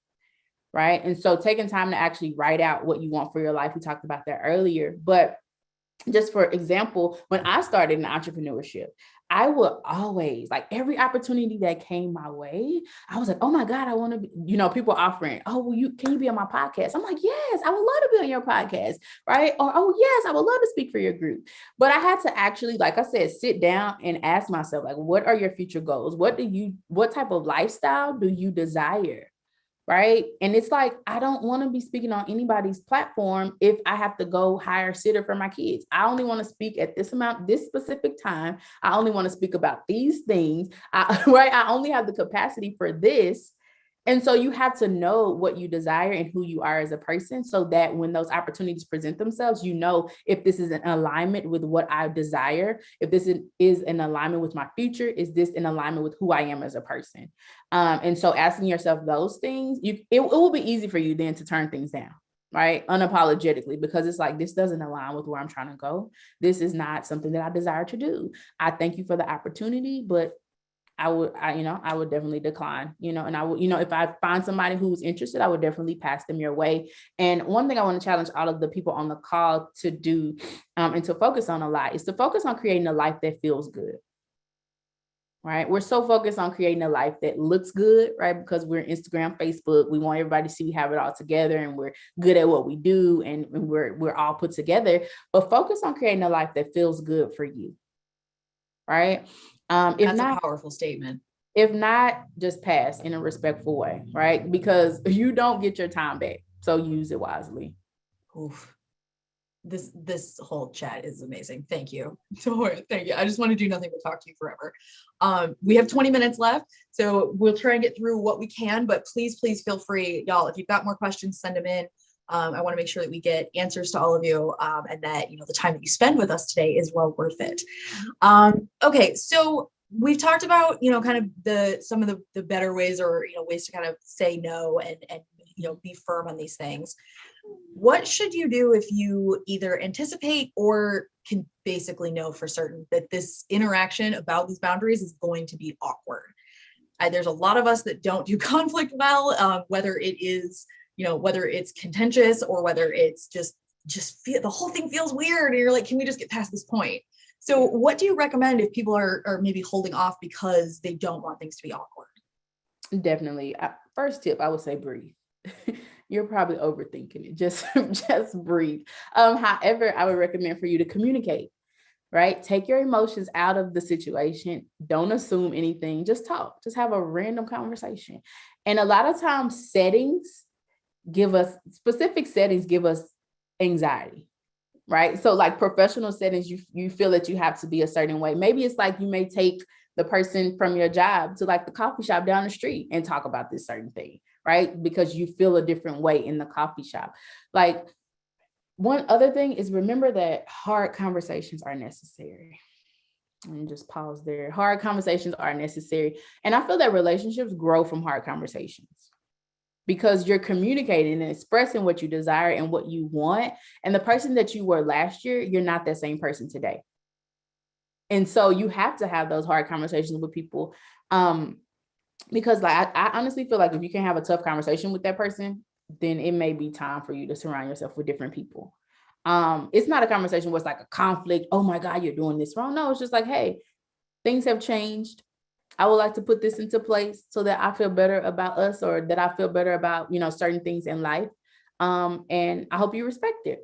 Right. And so taking time to actually write out what you want for your life. We talked about that earlier, but just for example, when I started in entrepreneurship, I would always, like, every opportunity that came my way, I was like, oh my God, I want to be, people offering, oh, well, can you be on my podcast? I'm like, yes, I would love to be on your podcast. Right. Or, oh yes, I would love to speak for your group. But I had to actually, like I said, sit down and ask myself, like, what are your future goals? What type of lifestyle do you desire? Right. And it's like, I don't want to be speaking on anybody's platform if I have to go hire a sitter for my kids. I only want to speak at this amount, this specific time. I only want to speak about these things. Right. I only have the capacity for this. And so you have to know what you desire and who you are as a person, so that when those opportunities present themselves, if this is in alignment with what I desire, if this is in alignment with my future, is this in alignment with who I am as a person? And so asking yourself those things, it will be easy for you then to turn things down, right? Unapologetically, because it's like, this doesn't align with where I'm trying to go. This is not something that I desire to do. I thank you for the opportunity, but I would definitely decline, and I would, if I find somebody who's interested, I would definitely pass them your way. And one thing I want to challenge all of the people on the call to do, and to focus on a lot, is to focus on creating a life that feels good. Right. We're so focused on creating a life that looks good, right? Because we're Instagram, Facebook. We want everybody to see we have it all together and we're good at what we do, and we're all put together. But focus on creating a life that feels good for you. Right. That's a powerful statement. If not, just pass in a respectful way, right? Because you don't get your time back. So use it wisely. Oof. This whole chat is amazing. Thank you. Thank you. I just want to do nothing but talk to you forever. We have 20 minutes left, so we'll try and get through what we can, but please feel free, y'all, if you've got more questions, send them in. I want to make sure that we get answers to all of you, and that, the time that you spend with us today is well worth it. Okay. So we've talked about, kind of some of the better ways, or, ways to kind of say no and be firm on these things. What should you do if you either anticipate or can basically know for certain that this interaction about these boundaries is going to be awkward? There's a lot of us that don't do conflict well, whether it is, whether it's contentious or whether it's just the whole thing feels weird. And you're like, can we just get past this point? So what do you recommend if people are maybe holding off because they don't want things to be awkward? Definitely. First tip, I would say breathe. You're probably overthinking it. Just breathe. However, I would recommend for you to communicate, right? Take your emotions out of the situation. Don't assume anything. Just talk. Just have a random conversation. And a lot of times specific settings give us anxiety, right? So like professional settings, you feel that you have to be a certain way. Maybe it's like you may take the person from your job to like the coffee shop down the street and talk about this certain thing, right? Because you feel a different way in the coffee shop. Like, one other thing is, remember that hard conversations are necessary. Let me just pause there. Hard conversations are necessary. And I feel that relationships grow from hard conversations because you're communicating and expressing what you desire and what you want. And the person that you were last year, you're not that same person today. And so you have to have those hard conversations with people. Because like, I honestly feel like if you can have a tough conversation with that person, then it may be time for you to surround yourself with different people. It's not a conversation where it's like a conflict. Oh my God, you're doing this wrong. No, it's just like, hey, things have changed. I would like to put this into place so that I feel better about us, or that I feel better about, certain things in life. And I hope you respect it.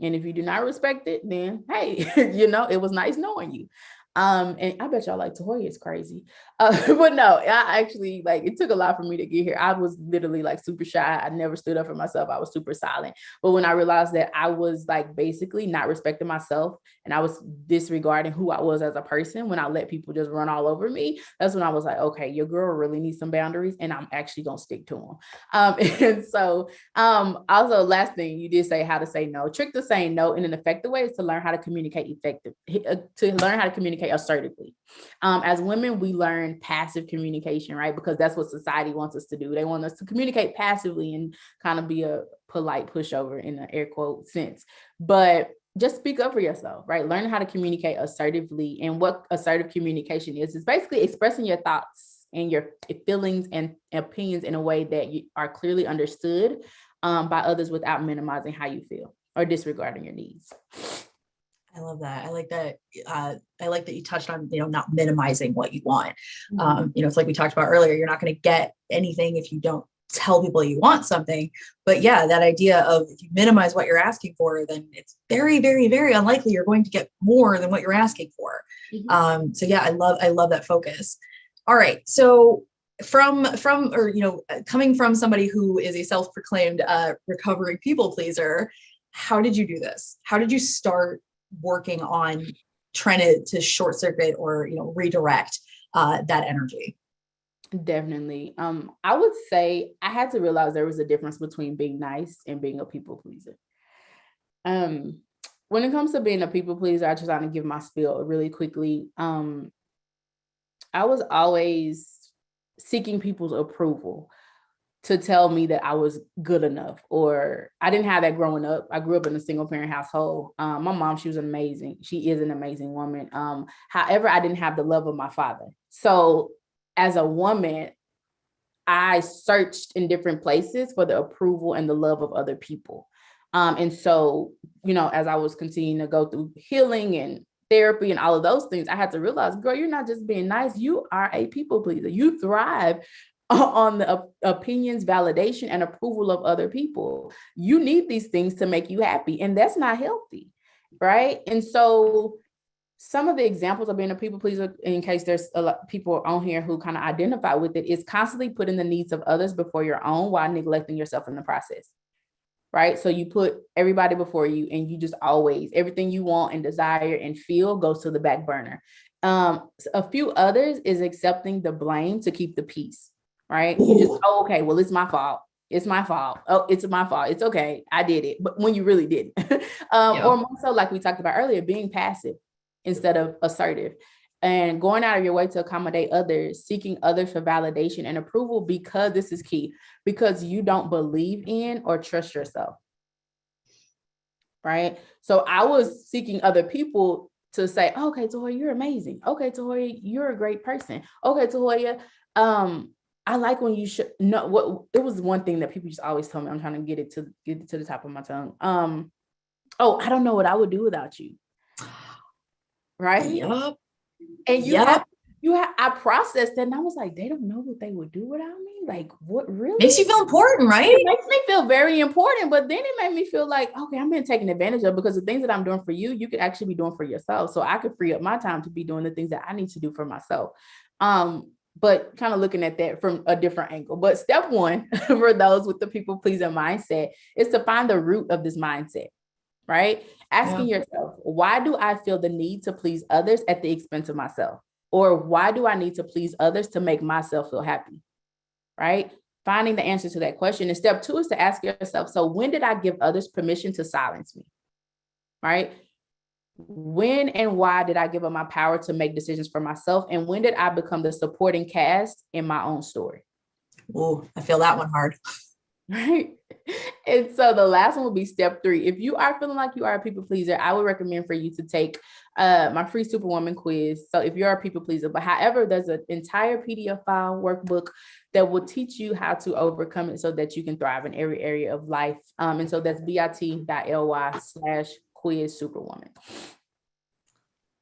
And if you do not respect it, then hey, it was nice knowing you. And I bet y'all like Tahauya is crazy. But no, I actually, like, it took a lot for me to get here. I was literally like super shy. I never stood up for myself. I was super silent. But when I realized that I was like basically not respecting myself and I was disregarding who I was as a person, when I let people just run all over me, that's when I was like, okay, your girl really needs some boundaries and I'm actually going to stick to them. And so also last thing, you did say how to say no. Trick to saying no in an effective way is to learn how to communicate assertively. As women, we learn passive communication, right? Because that's what society wants us to do. They want us to communicate passively and kind of be a polite pushover in an air quote sense. But just speak up for yourself, right? Learn how to communicate assertively. And what assertive communication is basically expressing your thoughts and your feelings and opinions in a way that you are clearly understood by others without minimizing how you feel or disregarding your needs. I love that. I like that. I like that you touched on, not minimizing what you want. It's like we talked about earlier, you're not going to get anything if you don't tell people you want something. But yeah, that idea of if you minimize what you're asking for, then it's very, very, very unlikely you're going to get more than what you're asking for. So yeah, I love that focus. All right. So coming from somebody who is a self-proclaimed recovering people pleaser, how did you do this? How did you start working on trying to short circuit or redirect that energy? Definitely. I would say I had to realize there was a difference between being nice and being a people pleaser. When it comes to being a people pleaser, I just want to give my spiel really quickly. I was always seeking people's approval to tell me that I was good enough, or I didn't have that growing up. I grew up in a single parent household. My mom, she was amazing. She is an amazing woman. However, I didn't have the love of my father. So as a woman, I searched in different places for the approval and the love of other people. And so, as I was continuing to go through healing and therapy and all of those things, I had to realize, girl, you're not just being nice. You are a people pleaser. You thrive on the opinions, validation, and approval of other people. You need these things to make you happy, and that's not healthy, right? And so some of the examples of being a people pleaser, in case there's a lot of people on here who kind of identify with it, is constantly putting the needs of others before your own while neglecting yourself in the process, right? So you put everybody before you, and you just always, everything you want and desire and feel goes to the back burner. A few others is accepting the blame to keep the peace. Right? You just, okay, well, it's my fault. It's my fault. Oh, it's my fault. It's okay. I did it. But when you really didn't. Or more so, like we talked about earlier, being passive instead of assertive, and going out of your way to accommodate others, seeking others for validation and approval, because this is key, because you don't believe in or trust yourself. Right? So I was seeking other people to say, okay, Tahauya, you're amazing. Okay, Tahauya, you're a great person. Okay, Tahauya, I like when you should know what it was. One thing that people just always tell me, I'm trying to get it to the top of my tongue. I don't know what I would do without you. Right. Yep. And you have I processed that and I was like, they don't know what they would do without me. Like, what really? Makes you feel important, right? It makes me feel very important, but then it made me feel like, okay, I'm being taken advantage of, because the things that I'm doing for you, you could actually be doing for yourself. So I could free up my time to be doing the things that I need to do for myself. But kind of looking at that from a different angle. But step one for those with the people pleasing mindset is to find the root of this mindset, right? Asking yourself, why do I feel the need to please others at the expense of myself? Or why do I need to please others to make myself feel happy, right? Finding the answer to that question. And step two is to ask yourself, so when did I give others permission to silence me, right? When and why did I give up my power to make decisions for myself? And when did I become the supporting cast in my own story? Oh, I feel that one hard. Right. And so the last one will be step three. If you are feeling like you are a people pleaser, I would recommend for you to take my free Superwoman quiz. So if you're a people pleaser, but however, there's an entire PDF file workbook that will teach you how to overcome it so that you can thrive in every area of life. And so that's bit.ly/quiz Superwoman.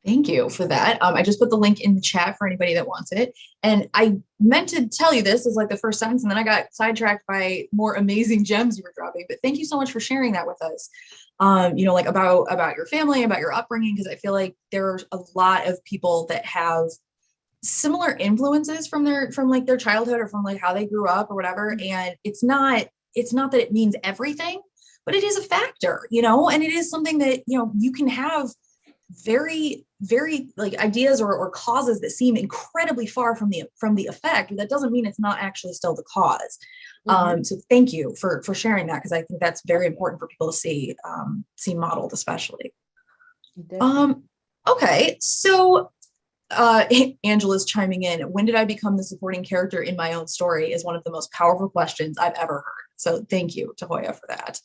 Thank you for that. I just put the link in the chat for anybody that wants it. And I meant to tell you this as like the first sentence, and then I got sidetracked by more amazing gems you were dropping. But thank you so much for sharing that with us. Like about your family, about your upbringing, because I feel like there are a lot of people that have similar influences from their childhood or from like how they grew up or whatever. And it's not that it means everything, but it is a factor, and it is something that, you can have very, very like ideas or causes that seem incredibly far from the effect, but that doesn't mean it's not actually still the cause. So thank you for sharing that, because I think that's very important for people to see modeled, especially. Okay, so Angela's chiming in. When did I become the supporting character in my own story is one of the most powerful questions I've ever heard. So thank you, Tahauya, for that.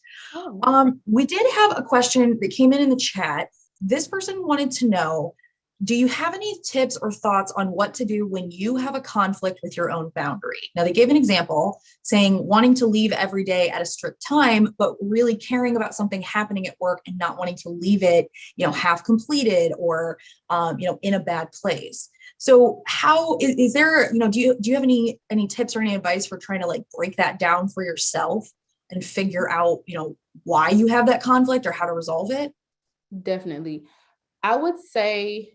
We did have a question that came in the chat. This person wanted to know, do you have any tips or thoughts on what to do when you have a conflict with your own boundary? Now, they gave an example saying wanting to leave every day at a strict time, but really caring about something happening at work and not wanting to leave it, half completed or, in a bad place. So how is there, do you have any tips or any advice for trying to like break that down for yourself and figure out, why you have that conflict or how to resolve it? Definitely. I would say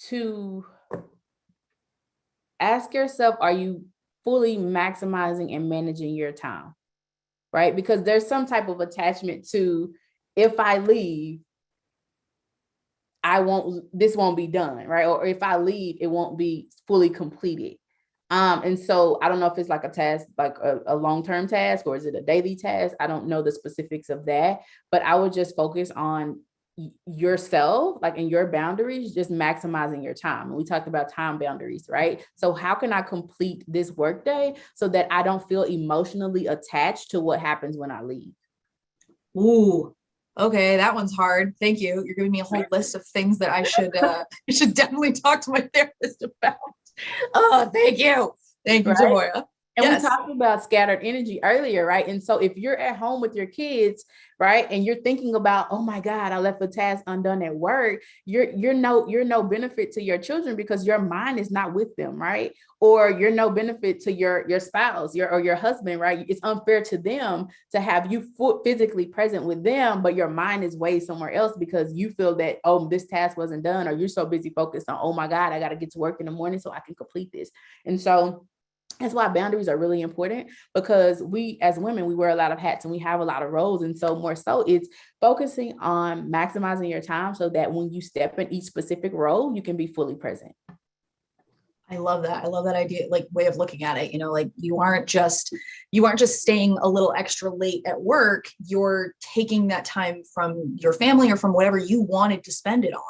to ask yourself, are you fully maximizing and managing your time? Right? Because there's some type of attachment to, if I leave, this won't be done, right? Or if I leave, it won't be fully completed. And so I don't know if it's like a task, like a long-term task, or is it a daily task? I don't know the specifics of that, but I would just focus on yourself, like in your boundaries, just maximizing your time. And we talked about time boundaries, right? So how can I complete this workday so that I don't feel emotionally attached to what happens when I leave? Ooh, okay, that one's hard. Thank you. You're giving me a whole list of things that I should definitely talk to my therapist about. Oh, thank you. Thank you, Tahauya. And we talked about scattered energy earlier, right? And so if you're at home with your kids, right, and you're thinking about, oh my God, I left a task undone at work, you're no benefit to your children because your mind is not with them, right? Or you're no benefit to your spouse, or your husband, right? It's unfair to them to have you physically present with them, but your mind is way somewhere else because you feel that, oh, this task wasn't done, or you're so busy focused on, oh my God, I got to get to work in the morning so I can complete this. And so that's why boundaries are really important, because we as women, we wear a lot of hats and we have a lot of roles. And so more so it's focusing on maximizing your time so that when you step in each specific role, you can be fully present. I love that. I love that idea, like way of looking at it. Like you aren't just staying a little extra late at work. You're taking that time from your family or from whatever you wanted to spend it on.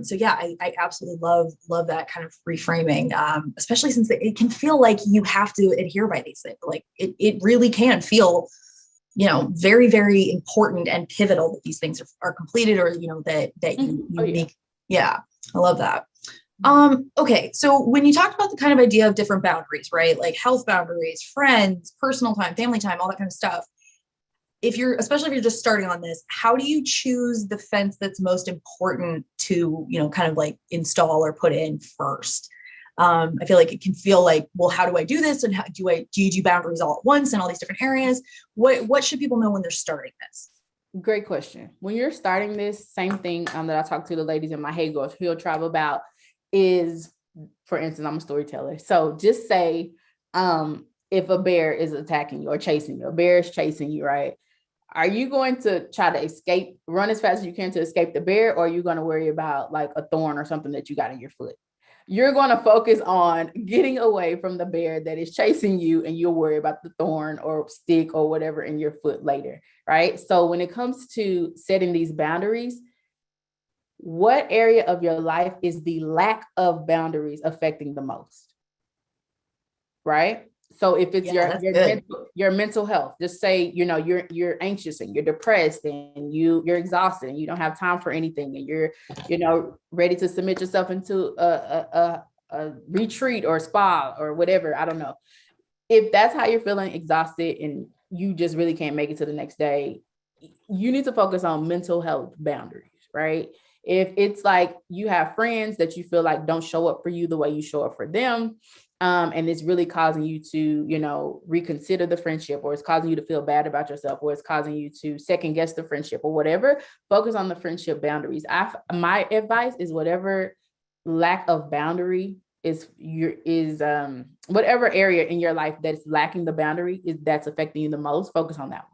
So yeah, I absolutely love that kind of reframing, especially since it can feel like you have to adhere by these things. Like it really can feel, very, very important and pivotal that these things are completed, or, that you make. Yeah, I love that. Okay. So when you talked about the kind of idea of different boundaries, right? Like health boundaries, friends, personal time, family time, all that kind of stuff. if you're, especially if you're just starting on this, how do you choose the fence that's most important to, kind of like install or put in first? I feel like it can feel like, well, how do I do this? And how do you do boundaries all at once in all these different areas? What should people know when they're starting this? Great question. When you're starting this, same thing that I talk to the ladies in my Hey Girls Field Tribe about is, for instance, I'm a storyteller. So just say, if a bear is attacking you or chasing you, a bear is chasing you, right? Are you going to try to escape, run as fast as you can to escape the bear? Or are you going to worry about like a thorn or something that you got in your foot? You're going to focus on getting away from the bear that is chasing you, and you'll worry about the thorn or stick or whatever in your foot later, right? So when it comes to setting these boundaries, what area of your life is the lack of boundaries affecting the most, right? So if it's your mental health, just say, you're anxious and you're depressed and you're exhausted and you don't have time for anything, and you're, ready to submit yourself into a retreat or spa or whatever. I don't know. If that's how you're feeling, exhausted, and you just really can't make it to the next day, you need to focus on mental health boundaries, right? If it's like you have friends that you feel like don't show up for you the way you show up for them, and it's really causing you to, reconsider the friendship, or it's causing you to feel bad about yourself, or it's causing you to second guess the friendship or whatever, focus on the friendship boundaries. My advice is whatever lack of boundary is whatever area in your life that's lacking the boundary that's affecting you the most, focus on that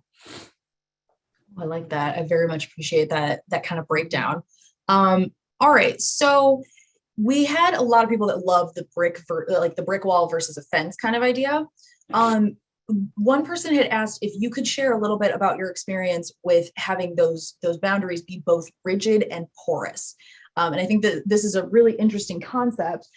one. I like that. I very much appreciate that kind of breakdown. All right. So we had a lot of people that love the the brick wall versus a fence kind of idea. One person had asked if you could share a little bit about your experience with having those boundaries be both rigid and porous. And I think that this is a really interesting concept.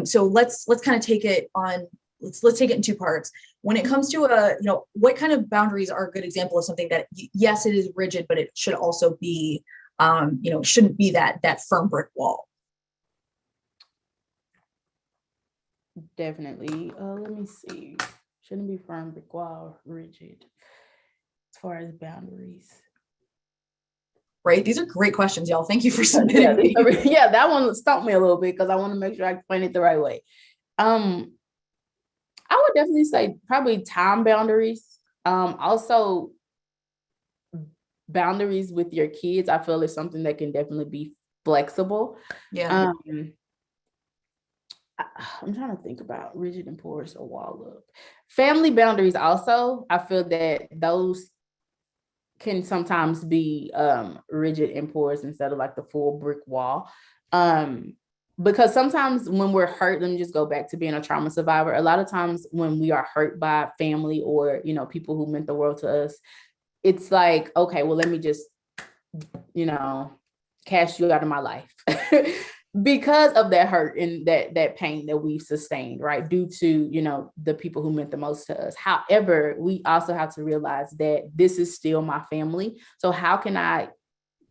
So let's kind of take it on. Let's take it in two parts. When it comes to what kind of boundaries are a good example of something that, yes, it is rigid, but it should also be, it shouldn't be that firm brick wall. Definitely. Let me see. Shouldn't be firm, brick wall, rigid. As far as boundaries. Right. These are great questions, y'all. Thank you for submitting. Yeah, that one stumped me a little bit because I want to make sure I explain it the right way. I would definitely say probably time boundaries. Also, boundaries with your kids, I feel, is something that can definitely be flexible. Yeah. I'm trying to think about rigid and porous or wall up. Family boundaries also, I feel that those can sometimes be rigid and porous instead of like the full brick wall. Because sometimes when we're hurt, let me just go back to being a trauma survivor. A lot of times when we are hurt by family or, people who meant the world to us, it's like, okay, well, let me just, cast you out of my life. Because of that hurt and that pain that we've sustained, right? Due to, the people who meant the most to us. However, we also have to realize that this is still my family. So how can I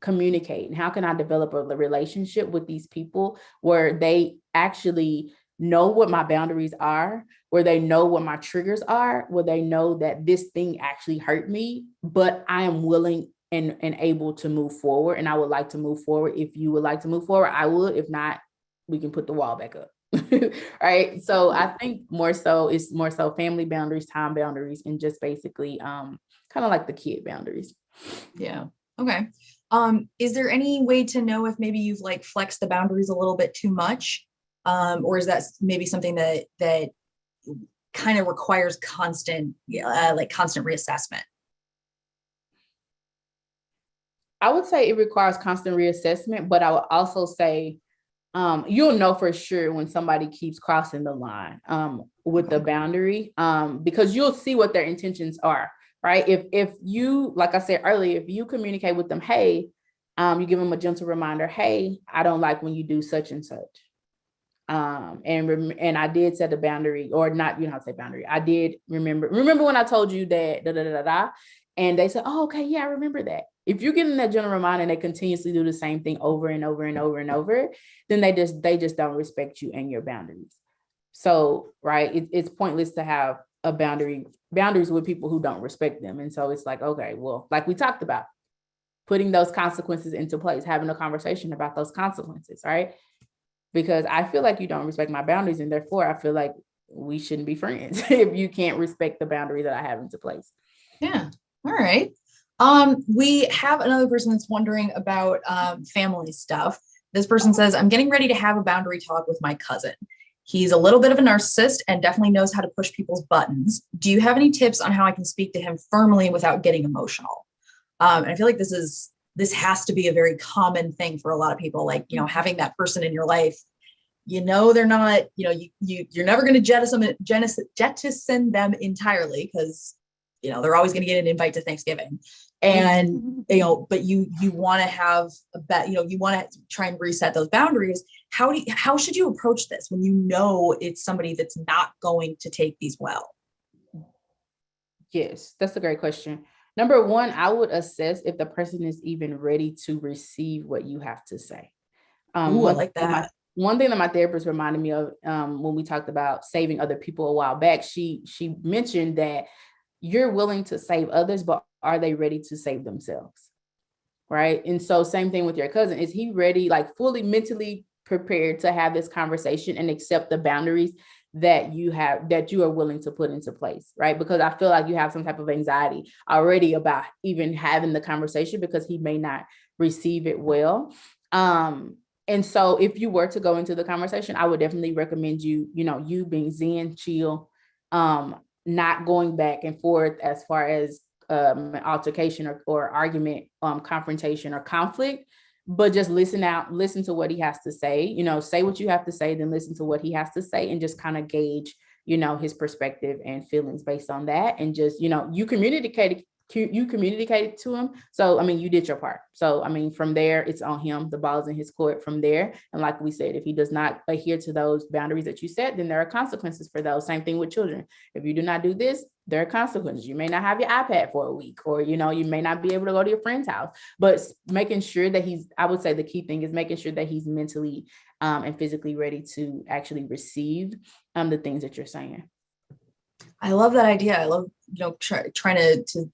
communicate and how can I develop a relationship with these people where they actually know what my boundaries are, where they know what my triggers are, where they know that this thing actually hurt me, but I am willing and able to move forward. And I would like to move forward. If you would like to move forward, I would. If not, we can put the wall back up. Right. So I think it's more so family boundaries, time boundaries, and just basically kind of like the kid boundaries. Yeah. Okay. Is there any way to know if maybe you've like flexed the boundaries a little bit too much? Or is that maybe something that kind of requires constant reassessment? I would say it requires constant reassessment, but I would also say you'll know for sure when somebody keeps crossing the line with the boundary, because you'll see what their intentions are, right? If you, like I said earlier, if you communicate with them, hey, you give them a gentle reminder, hey, I don't like when you do such and such. And I did set a boundary, or not, you know how to say boundary. I did remember when I told you that, and they said, oh, okay, yeah, I remember that. If you're getting that general reminder and they continuously do the same thing over and over and over and over, then they just don't respect you and your boundaries. So, right, it's pointless to have a boundaries with people who don't respect them. And so it's like, okay, well, like we talked about, putting those consequences into place, having a conversation about those consequences, right? Because I feel like you don't respect my boundaries, and therefore I feel like we shouldn't be friends if you can't respect the boundary that I have into place. Yeah. All right. We have another person that's wondering about family stuff. This person says, I'm getting ready to have a boundary talk with my cousin. He's a little bit of a narcissist and definitely knows how to push people's buttons. Do you have any tips on how I can speak to him firmly without getting emotional? And I feel like this has to be a very common thing for a lot of people, like, you know, having that person in your life, you know, they're not, you know, you're never going to jettison them entirely, because, you know, they're always going to get an invite to Thanksgiving. And, you know, but you want to have you know, you want to try and reset those boundaries. How should you approach this when you know it's somebody that's not going to take these well? Yes, that's a great question. Number one, I would assess if the person is even ready to receive what you have to say. Ooh, I like that. One thing that my therapist reminded me of when we talked about saving other people a while back, she mentioned that you're willing to save others, but are they ready to save themselves? Right. And so same thing with your cousin. Is he ready, like fully mentally prepared to have this conversation and accept the boundaries that you are willing to put into place? Right. Because I feel like you have some type of anxiety already about even having the conversation because he may not receive it well. And so if you were to go into the conversation, I would definitely recommend you being zen, chill, not going back and forth as far as altercation or argument, confrontation or conflict, but just listen to what he has to say, say what you have to say, then listen to what he has to say and just kind of gauge, his perspective and feelings based on that. And just, you communicated to him. So, I mean, you did your part. So, I mean, from there, it's on him. The ball's in his court from there. And like we said, if he does not adhere to those boundaries that you set, then there are consequences for those. Same thing with children. If you do not do this, there are consequences. You may not have your iPad for a week, or, you may not be able to go to your friend's house, but making sure that I would say the key thing is making sure that he's mentally and physically ready to actually receive the things that you're saying. I love that idea. I love, trying to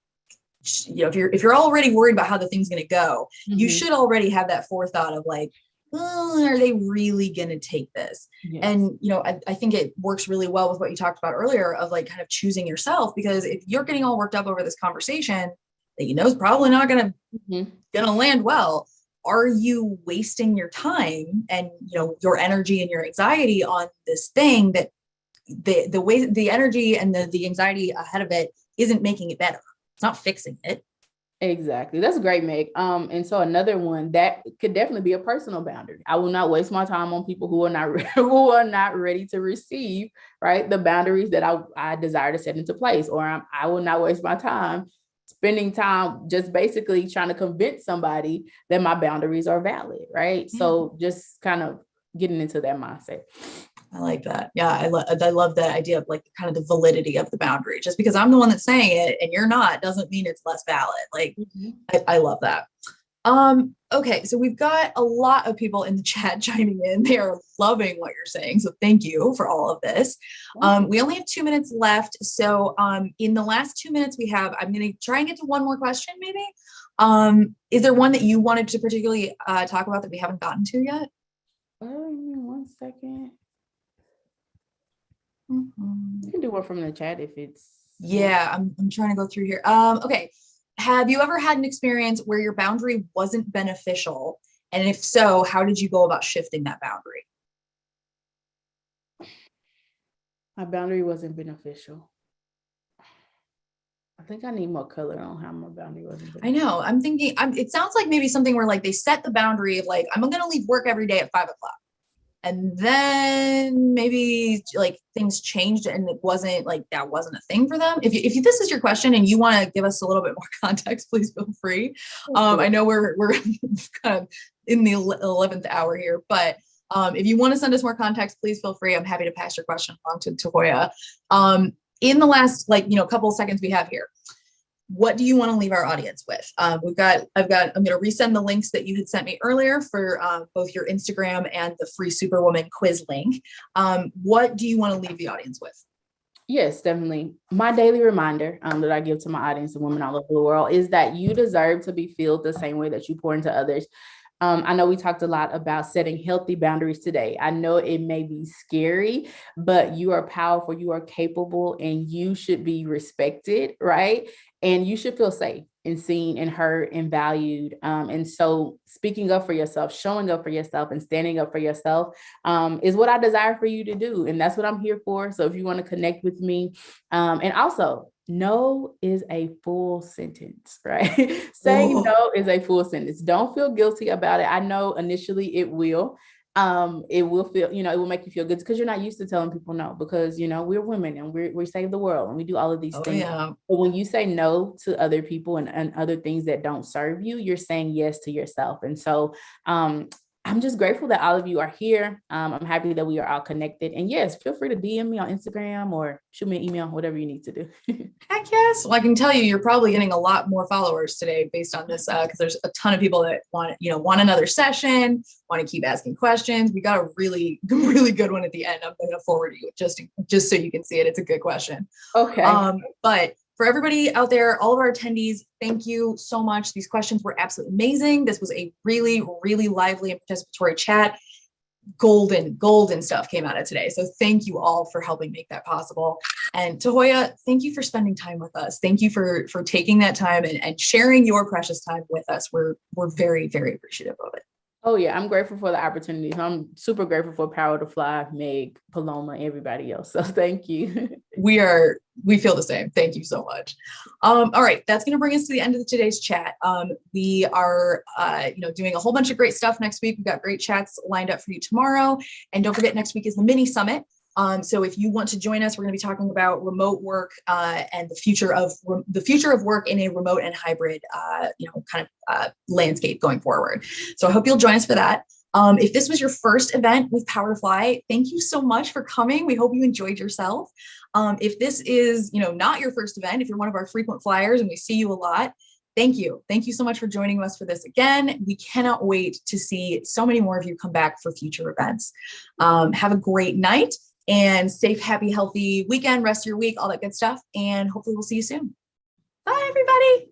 if you're already worried about how the thing's going to go, you should already have that forethought of like, are they really going to take this? Yes. And, I think it works really well with what you talked about earlier of like kind of choosing yourself, because if you're getting all worked up over this conversation that is probably not going to land well, are you wasting your time and, your energy and your anxiety on this thing that the way the energy and the anxiety ahead of it isn't making it better? It's not fixing it. Exactly. That's great, Meg. And so another one that could definitely be a personal boundary. I will not waste my time on people who are not ready to receive, right, the boundaries that I desire to set into place. Or I will not waste my time spending time just basically trying to convince somebody that my boundaries are valid, right? Yeah. So just kind of getting into that mindset. I like that. Yeah, I love that idea of like kind of the validity of the boundary. Just because I'm the one that's saying it and you're not doesn't mean it's less valid. Like, I love that. Okay, so we've got a lot of people in the chat chiming in. They are loving what you're saying. So thank you for all of this. We only have 2 minutes left. So in the last 2 minutes we have, I'm going to try and get to one more question maybe. Is there one that you wanted to particularly talk about that we haven't gotten to yet? 1 second. You can do one from the chat if it's. Yeah, I'm trying to go through here. Okay. Have you ever had an experience where your boundary wasn't beneficial? And if so, how did you go about shifting that boundary? My boundary wasn't beneficial. I think I need more color on how my boundary wasn't beneficial. I know. I'm thinking, it sounds like maybe something where like they set the boundary of like, I'm going to leave work every day at 5 o'clock. And then maybe like things changed and it wasn't like, that wasn't a thing for them. If this is your question and you want to give us a little bit more context, please feel free. I know we're kind of in the 11th hour here, but if you want to send us more context, please feel free. I'm happy to pass your question along to Tahauya. In the last, couple of seconds we have here, what do you want to leave our audience with? I'm going to resend the links that you had sent me earlier for both your Instagram and the free Superwoman quiz link. What do you want to leave the audience with? Yes, definitely. My daily reminder that I give to my audience of women all over the world is that you deserve to be filled the same way that you pour into others. I know we talked a lot about setting healthy boundaries today. I know it may be scary, but you are powerful, you are capable, and you should be respected, right? And you should feel safe and seen and heard and valued. And so speaking up for yourself, showing up for yourself, and standing up for yourself is what I desire for you to do. And that's what I'm here for. So if you want to connect with me, and also, no is a full sentence, right? Saying Oh, no is a full sentence. Don't feel guilty about it. I know initially it will. It will feel, it will make you feel good because you're not used to telling people no, because we're women and we save the world and we do all of these oh things. yeah. But when you say no to other people and other things that don't serve you, you're saying yes to yourself. And so I'm just grateful that all of you are here. I'm happy that we are all connected. And yes, feel free to DM me on Instagram or shoot me an email, whatever you need to do. Heck yes. Well, I can tell you, you're probably getting a lot more followers today based on this, because there's a ton of people that want another session, want to keep asking questions. We got a really, really good one at the end. I'm going to forward you just so you can see it. It's a good question. Okay. But for everybody out there, all of our attendees, thank you so much. These questions were absolutely amazing. This was a really, really lively and participatory chat. Golden stuff came out of today. So thank you all for helping make that possible. And Tahauya, thank you for spending time with us. Thank you for taking that time and sharing your precious time with us. We're very, very appreciative of it. Oh yeah, I'm grateful for the opportunity. I'm super grateful for Power to Fly, Meg, Paloma, everybody else. So thank you. We feel the same. Thank you so much. All right, that's going to bring us to the end of today's chat. We are, doing a whole bunch of great stuff next week. We've got great chats lined up for you tomorrow. And don't forget, next week is the mini summit. So if you want to join us, we're going to be talking about remote work and the future of work in a remote and hybrid, landscape going forward. So I hope you'll join us for that. If this was your first event with Power to Fly, thank you so much for coming. We hope you enjoyed yourself. If this is, not your first event, if you're one of our frequent flyers and we see you a lot, thank you. Thank you so much for joining us for this again. We cannot wait to see so many more of you come back for future events. Have a great night and safe, happy, healthy weekend, rest of your week, all that good stuff. And hopefully we'll see you soon. Bye, everybody.